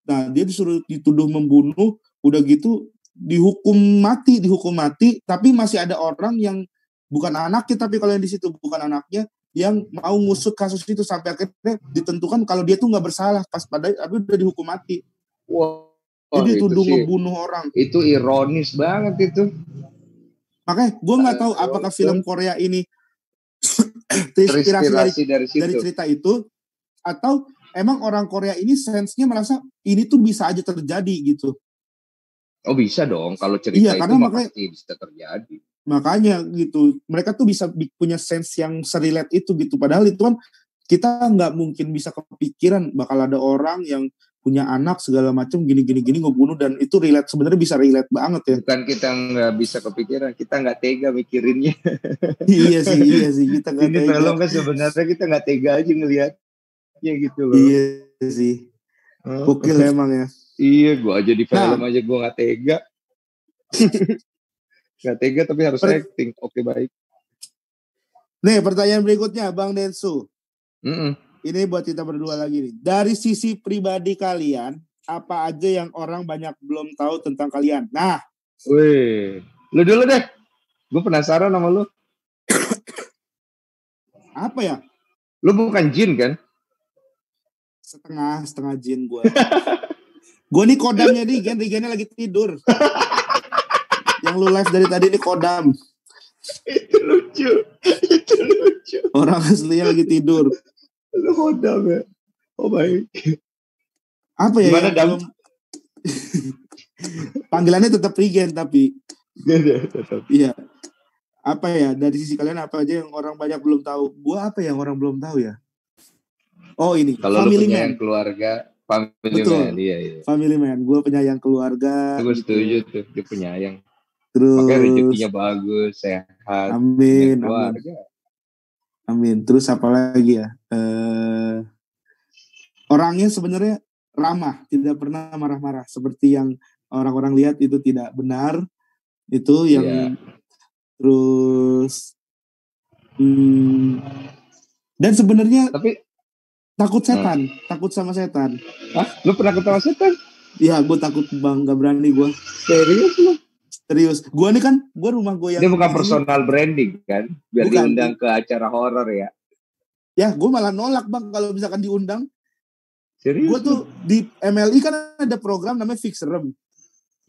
Nah, dia dituduh membunuh, udah gitu dihukum mati, tapi masih ada orang yang bukan anaknya, tapi kalau yang di situ bukan anaknya yang mau ngusut kasus itu sampai akhirnya ditentukan kalau dia tuh nggak bersalah tapi udah dihukum mati. Wow. Jadi dituduh membunuh orang. Itu ironis banget itu. Makanya gue nggak tahu apakah film Korea ini terinspirasi dari cerita itu, atau emang orang Korea ini sense-nya merasa ini tuh bisa aja terjadi gitu. Oh bisa dong, kalau cerita itu pasti bisa terjadi. Makanya gitu, mereka tuh bisa punya sense yang serelate itu gitu. Padahal itu kan kita nggak mungkin bisa kepikiran bakal ada orang yang punya anak segala macam gini ngebunuh, dan itu sebenarnya bisa relate banget ya. Bukan kita nggak bisa kepikiran, kita nggak tega mikirinnya. iya sih kita nggak tega. Ini film kan sebenarnya kita nggak tega aja ngelihatnya gitu loh. Iya sih, gokil emang ya. Iya, gue aja di film aja gue nggak tega. Nggak tega tapi harus acting. Oke, baik. Nih pertanyaan berikutnya Bang Densu. Ini buat kita berdua lagi nih. Dari sisi pribadi kalian, apa aja yang orang banyak belum tahu tentang kalian? Nah. Wih, lu dulu deh. Gue penasaran sama lu. Apa ya? Lu bukan jin kan? Setengah jin gue. Gue nih kodamnya nih, Rigennya lagi tidur. Yang lu live dari tadi nih kodam. Itu lucu. Orang aslinya lagi tidur. Lu kodam ya? Oh baik. Apa ya? Gimana Dam? Panggilannya tetap Rigen tapi. Iya. Apa ya? Dari sisi kalian apa aja yang orang banyak belum tahu? Gua apa yang orang belum tahu ya? Oh ini. Kalau lu penyayang keluarga, family man. Iya. Family man. Gua penyayang keluarga. Gue setuju tuh, dia penyayang. Terus. Makanya rezekinya bagus, sehat. Amin. Terus apa lagi ya? Orangnya sebenarnya ramah, tidak pernah marah-marah. Seperti yang orang-orang lihat itu tidak benar. Itu yang terus dan sebenarnya takut setan, takut sama setan. Hah? Lu pernah ketemu setan? Iya, gue takut Bang, gak berani gue. Serius lu? Serius. Gue nih kan, rumah gue yang... Dia bukan personal branding kan? Biar diundang ke acara horor ya? Ya, gue malah nolak Bang kalau misalkan diundang. Serius? Gue tuh di MLI kan ada program namanya Fix Rem.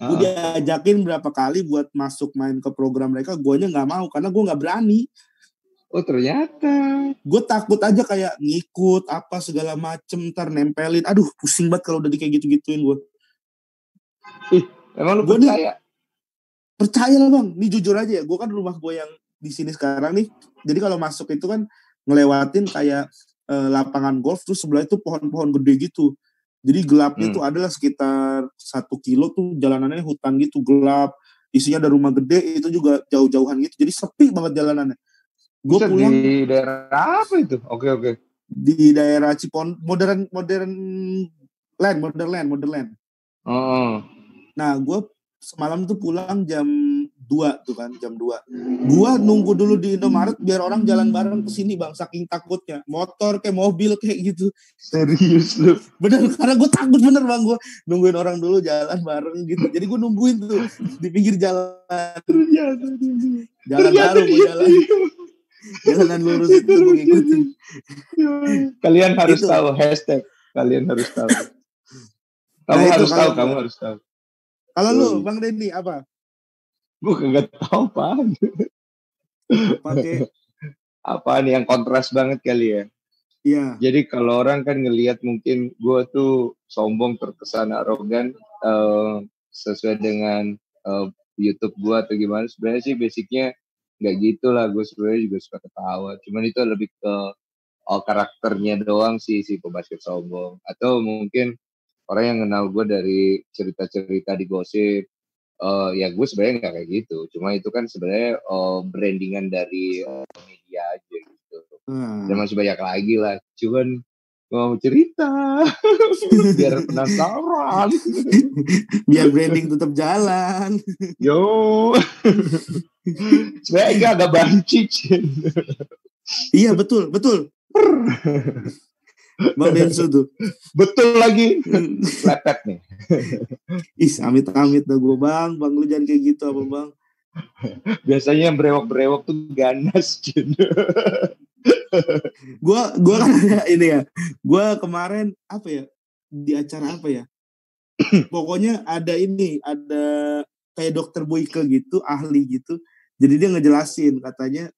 Gue diajakin berapa kali buat masuk main ke program mereka, guanya gak mau karena gue gak berani. Oh ternyata. Gue takut aja kayak ngikut apa segala macem, ntar nempelin. Aduh pusing banget kalau udah kayak gitu-gituin gue. Emang lu percaya? Percaya lah Bang, ini jujur aja ya, gue kan rumah gue yang di sini sekarang nih, jadi kalau masuk itu kan ngelewatin kayak lapangan golf, terus sebelah itu pohon-pohon gede gitu, jadi gelapnya tuh adalah sekitar 1 kilo tuh jalanannya hutan gitu, gelap, isinya ada rumah gede, itu juga jauh-jauhan gitu, jadi sepi banget jalanannya. Gue pulang di daerah apa itu? Oke. Di daerah Cipon, modern land. Oh. Nah, gue semalam tuh pulang jam 2 tuh kan, jam 2. Gua nunggu dulu di Indomaret biar orang jalan bareng kesini Bang, saking takutnya. Motor kayak mobil kayak gitu. Serius lu? Bener, karena gue takut bener Bang, gue nungguin orang dulu jalan bareng gitu. Jadi gue nungguin tuh di pinggir jalan. Jalan baru gue jalan. Jalanan lurus itu gue ngikutin. Kalian harus tahu hashtag. Kalian harus tahu. Kamu harus tahu. Kalau lu, Bang Denny, apa? Gue kagak tahu apaan. Apaan yang kontras banget kali ya? Iya. Jadi kalau orang kan ngelihat mungkin gue tuh sombong, terkesan arogan, sesuai dengan YouTube gue atau gimana. Sebenarnya sih basicnya nggak gitu lah. Gue sebenarnya juga suka ketawa. Cuman itu lebih ke karakternya doang sih si pebasket sombong. Atau mungkin orang yang kenal gue dari cerita-cerita di gosip. Ya gue sebenarnya nggak kayak gitu. Cuma itu kan sebenarnya brandingan dari media aja gitu. Dan masih banyak lagi lah. Cuman mau cerita biar penasaran. Biar branding tetap jalan. Yo. Sebenarnya agak banci. Iya betul. Bang Densu tuh. Betul lagi. Lepet nih. Amit-amit dah gue bang lu jangan kayak gitu apa bang. Biasanya yang brewok-brewok tuh ganas. Gue kan ada ini ya. Gue kemarin apa ya, di acara apa ya. Pokoknya ada kayak dokter Boyke gitu, ahli gitu. Jadi dia ngejelasin katanya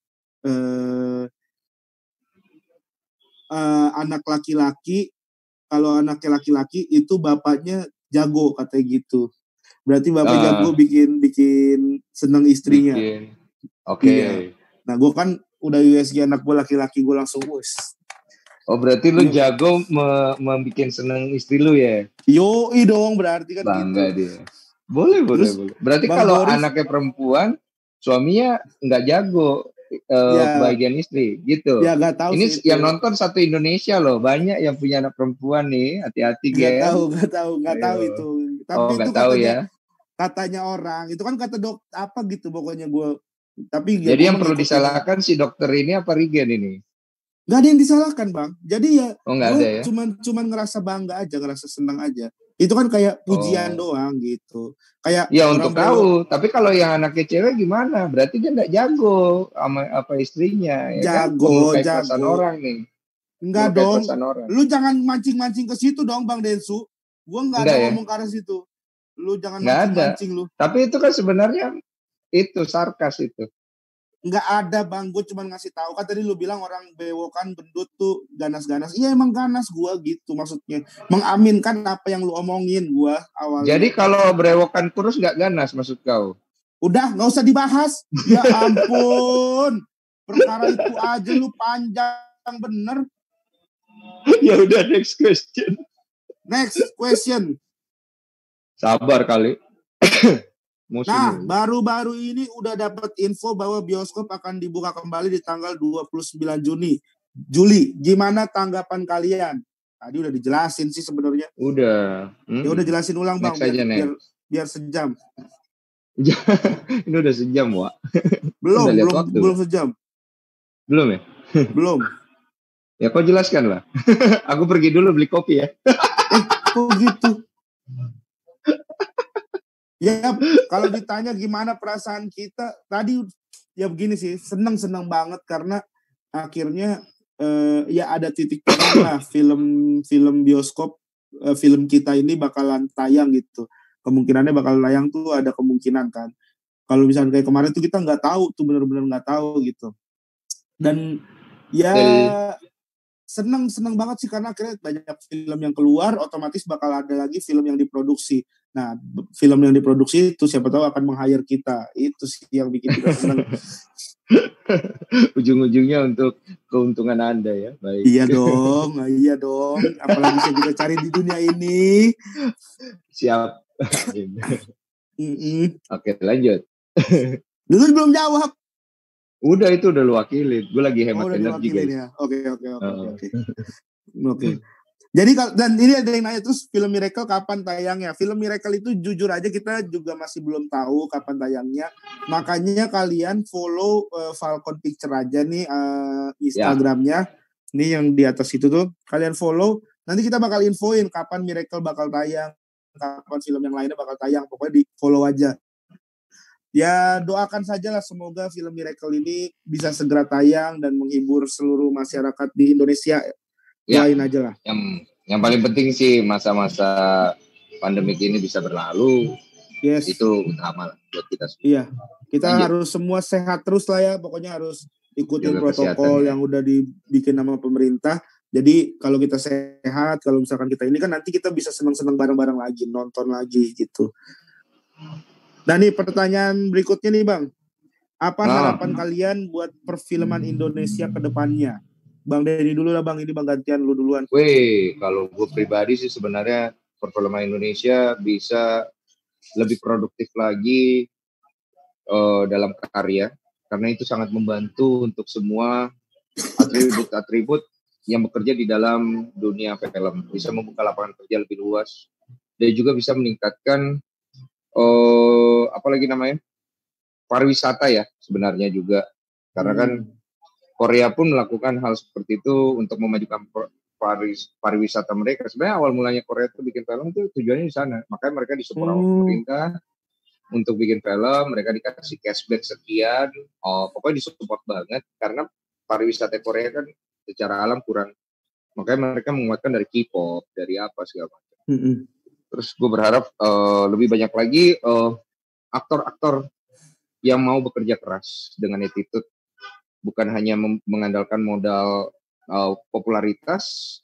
anak laki-laki, kalau anaknya laki-laki itu bapaknya jago katanya gitu. Berarti bapak jago bikin seneng istrinya. Oke. Iya. Nah gue kan udah USG anak gue laki-laki, gue langsung wes. Oh berarti lu jago membuat seneng istri lu ya? Yoi dong berarti kan. Bangga gitu. Dia. Boleh. Berarti kalau Boris, anaknya perempuan, suaminya nggak jago bagian istri gitu. Ya gak tahu. Ini yang nonton satu Indonesia loh, banyak yang punya anak perempuan nih, hati-hati Gen. Gak tahu itu. Tapi itu tahu ya. Katanya orang, itu kan kata apa gitu pokoknya gue. Tapi jadi yang perlu disalahkan si dokter ini apa Regen ini? Gak ada yang disalahkan bang. Jadi ya gue cuman ngerasa bangga aja, ngerasa senang aja. Itu kan kayak pujian doang gitu. Kayak ya untuk tahu. Tapi kalau yang anaknya cewek gimana? Berarti dia nggak jago sama apa istrinya. Ya jago. Orang nih. Enggak dong. Lu jangan mancing-mancing ke situ dong Bang Densu. Gue nggak ada ngomong ke arah situ. Lu jangan mancing-mancing lu. Tapi itu kan sebenarnya itu sarkas itu. Nggak ada bang, gue cuma ngasih tahu kan tadi lu bilang orang bewokan gendut tuh ganas-ganas. Iya emang ganas gue gitu maksudnya. Mengaminkan apa yang lu omongin gue awalnya. Jadi kalau berewokan kurus nggak ganas maksud kau? Udah nggak usah dibahas. Ya ampun. Perkara itu aja lu panjang bener. Ya udah next question. Sabar kali. Nah, baru-baru ini udah dapat info bahwa bioskop akan dibuka kembali di tanggal 29 Juli. Gimana tanggapan kalian? Tadi udah dijelasin sih sebenarnya. Udah. Ya udah jelasin ulang Bang, biar sejam. Ini udah sejam, Wak. Belum sejam. Belum ya? Belum. Ya kau jelaskan lah. Aku pergi dulu beli kopi ya. Kok gitu? Ya, kalau ditanya gimana perasaan kita, tadi ya begini sih, seneng banget karena akhirnya ya ada titik terang lah film bioskop, film kita ini bakalan tayang gitu. Kemungkinannya bakal tayang tuh ada kemungkinan kan. Kalau misalnya kayak kemarin tuh kita nggak tahu tuh, benar-benar nggak tahu gitu. Dan ya seneng banget sih karena akhirnya banyak film yang keluar, otomatis bakal ada lagi film yang diproduksi. Nah, film yang diproduksi itu siapa tahu akan meng-hire kita. Itu sih yang bikin kita senang. Ujung-ujungnya untuk keuntungan Anda ya. Baik. Iya dong. Apalagi yang kita cari di dunia ini. Siap. Oke, lanjut. Dulu belum jawab. Udah itu udah lu wakilin. Gue lagi hemat energi guys. Ya. Oke. Jadi dan ini ada yang nanya terus film Miracle kapan tayangnya? Film Miracle itu jujur aja kita juga masih belum tahu kapan tayangnya. Makanya kalian follow Falcon Picture aja nih Instagramnya. Ini yang di atas itu tuh. Kalian follow. Nanti kita bakal infoin kapan Miracle bakal tayang. Kapan film yang lainnya bakal tayang. Pokoknya di follow aja. Ya doakan saja lah semoga film Miracle ini bisa segera tayang dan menghibur seluruh masyarakat di Indonesia. Doain aja lah. Yang paling penting sih masa-masa pandemik ini bisa berlalu. Yes. Itu utama lah buat kita semua. Iya. Kita harus semua sehat terus lah ya. Pokoknya harus ikutin protokol yang udah dibikin sama pemerintah. Jadi kalau kita sehat, kalau misalkan kita ini kan nanti kita bisa senang-senang bareng-bareng lagi, nonton lagi gitu. Nah nih pertanyaan berikutnya nih Bang. Apa harapan kalian buat perfilman Indonesia ke depannya? Bang Denny dulu lah Bang, ini Bang gantian lu duluan. Kalau gue pribadi sih sebenarnya perfilman Indonesia bisa lebih produktif lagi dalam karya. Karena itu sangat membantu untuk semua atribut-atribut yang bekerja di dalam dunia film, bisa membuka lapangan kerja lebih luas dan juga bisa meningkatkan pariwisata ya sebenarnya juga, karena kan Korea pun melakukan hal seperti itu untuk memajukan pariwisata mereka. Sebenarnya awal mulanya Korea itu bikin film itu tujuannya di sana, makanya mereka disupport oleh pemerintah untuk bikin film, mereka dikasih cashback sekian, pokoknya disupport banget karena pariwisata Korea kan secara alam kurang. Makanya mereka menguatkan dari K-pop, dari apa segala macam. Terus gue berharap lebih banyak lagi aktor-aktor yang mau bekerja keras dengan attitude, bukan hanya mengandalkan modal popularitas,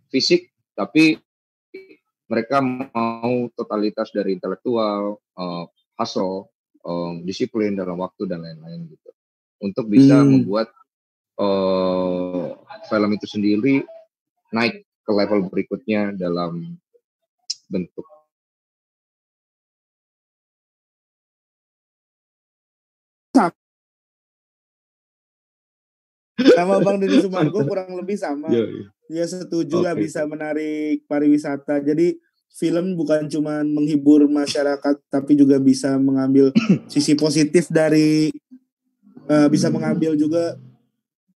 fisik, tapi mereka mau totalitas dari intelektual, hustle, disiplin dalam waktu dan lain-lain gitu, untuk bisa membuat film itu sendiri naik ke level berikutnya dalam bentuk. Sama Bang Denny Sumargo kurang lebih sama. Ya setuju lah bisa menarik pariwisata. Jadi film bukan cuma menghibur masyarakat, tapi juga bisa mengambil sisi positif dari, bisa mengambil juga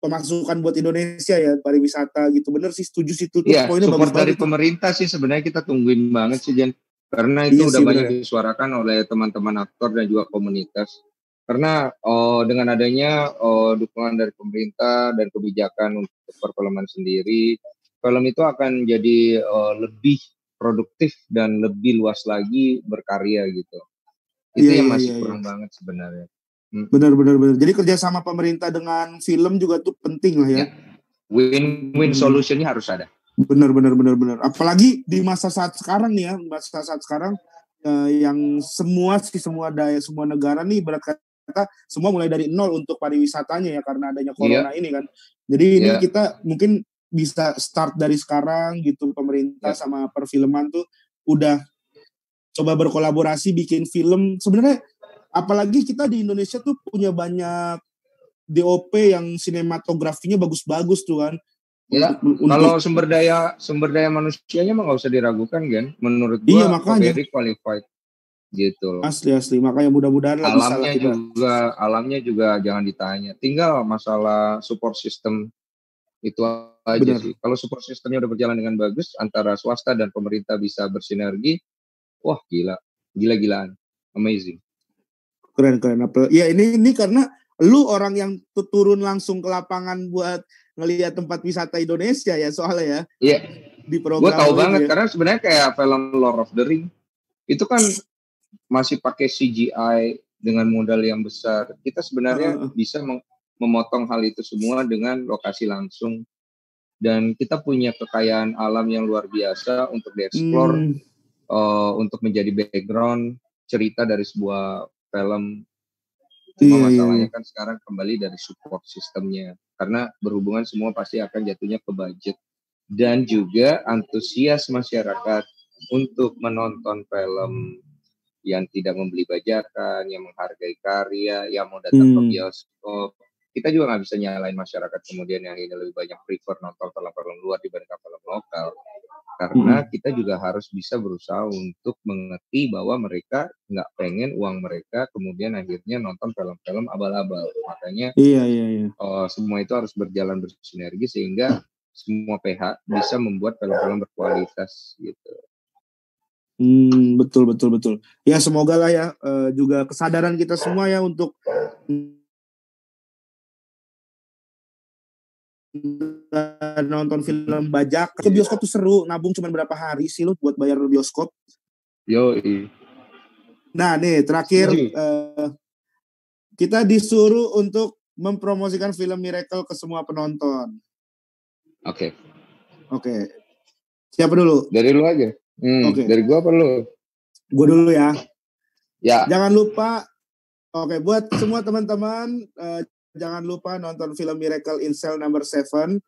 pemasukan buat Indonesia ya, pariwisata gitu. Bener sih, setuju sih itu poinnya bagus banget. Dari pemerintah sih sebenarnya kita tungguin banget sih Jan, karena itu udah banyak disuarakan oleh teman-teman aktor dan juga komunitas. Karena dengan adanya dukungan dari pemerintah dan kebijakan untuk perfilman sendiri, film itu akan jadi lebih produktif dan lebih luas lagi berkarya gitu. Itu yang masih kurang banget sebenarnya. Benar. Jadi kerjasama pemerintah dengan film juga tuh penting lah ya. Win-win solutionnya harus ada. Benar. Apalagi di masa saat sekarang nih ya, yang semua negara nih berkata semua mulai dari nol untuk pariwisatanya ya, karena adanya corona ini kan. Jadi ini kita mungkin bisa start dari sekarang gitu, pemerintah sama perfilman tuh udah coba berkolaborasi bikin film. Sebenarnya apalagi kita di Indonesia tuh punya banyak DOP yang sinematografinya bagus-bagus tuh kan. Kalau sumber daya manusianya mah nggak usah diragukan kan, menurut gua very qualified gitu. Asli makanya mudah-mudahan lah bisa lah kita. Alamnya juga jangan ditanya, tinggal masalah support system itu aja sih. Kalau support systemnya udah berjalan dengan bagus antara swasta dan pemerintah bisa bersinergi, wah gila-gilaan, amazing. Keren. Ya ini karena lu orang yang turun langsung ke lapangan buat ngelihat tempat wisata Indonesia ya soalnya ya. Iya. Di program. Gue tahu banget ya. Karena sebenarnya kayak film Lord of the Ring itu kan masih pakai CGI dengan modal yang besar. Kita sebenarnya bisa memotong hal itu semua dengan lokasi langsung, dan kita punya kekayaan alam yang luar biasa untuk dieksplor, untuk menjadi background cerita dari sebuah film. Cuma masalahnya kan sekarang kembali dari support sistemnya, karena berhubungan semua pasti akan jatuhnya ke budget dan juga antusias masyarakat untuk menonton film yang tidak membeli bajakan, yang menghargai karya, yang mau datang ke bioskop. Kita juga nggak bisa nyalain masyarakat kemudian yang ini lebih banyak prefer nonton film-film luar dibandingkan film lokal. Karena kita juga harus bisa berusaha untuk mengerti bahwa mereka nggak pengen uang mereka kemudian akhirnya nonton film-film abal-abal. Makanya semua itu harus berjalan bersinergi sehingga semua pihak bisa membuat film-film berkualitas gitu. Betul. Ya semoga lah ya juga kesadaran kita semua ya untuk nonton film bajak ke bioskop tuh seru. Nabung cuma berapa hari sih lu buat bayar bioskop. Nah nih terakhir kita disuruh untuk mempromosikan film Miracle ke semua penonton. Oke. Siapa dulu? Dari lu aja. Dari gua apa lu? Gua dulu ya. Ya. Jangan lupa. Buat semua teman-teman, jangan lupa nonton film Miracle in Cell Number 7.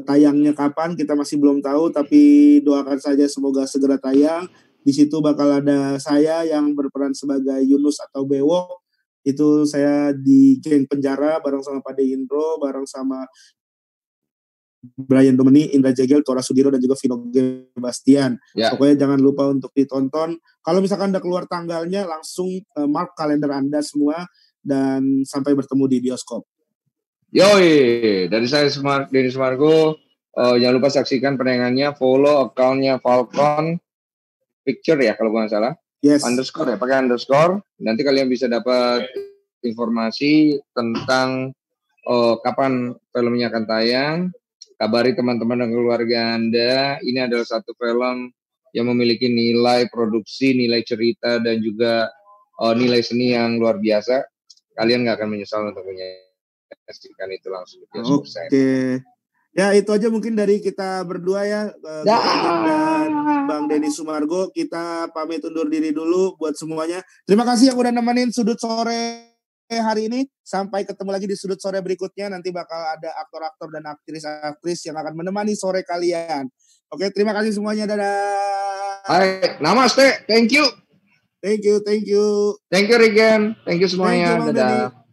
Tayangnya kapan kita masih belum tahu, tapi doakan saja semoga segera tayang. Di situ bakal ada saya yang berperan sebagai Yunus atau Bewok. Itu saya di geng penjara bareng sama Pade Indro, bareng sama Brian Domini, Indra Jegel, Tora Sudiro, dan juga Vino Gebastian. Ya. Pokoknya jangan lupa untuk ditonton. Kalau misalkan udah keluar tanggalnya, langsung mark kalender Anda semua, dan sampai bertemu di bioskop. Yoi, dari saya Denny Sumargo. Jangan lupa saksikan penayangannya, follow account-nya Falcon Picture ya kalau nggak salah. Yes. Underscore ya, pakai underscore. Nanti kalian bisa dapat informasi tentang kapan filmnya akan tayang. Kabari teman-teman dan keluarga Anda, ini adalah satu film yang memiliki nilai produksi, nilai cerita, dan juga nilai seni yang luar biasa. Kalian nggak akan menyesal untuk menyaksikan itu langsung di bioskop. Oke. Ya, itu aja mungkin dari kita berdua ya. Dan Bang Denny Sumargo, kita pamit undur diri dulu buat semuanya. Terima kasih yang udah nemenin Sudut Sore hari ini. Sampai ketemu lagi di Sudut Sore berikutnya. Nanti bakal ada aktor-aktor dan aktris-aktris yang akan menemani sore kalian. Oke, terima kasih semuanya. Dadah. Hai, namaste. Thank you. Thank you. Thank you, Regen. Thank you semuanya. Thank you, Dadah.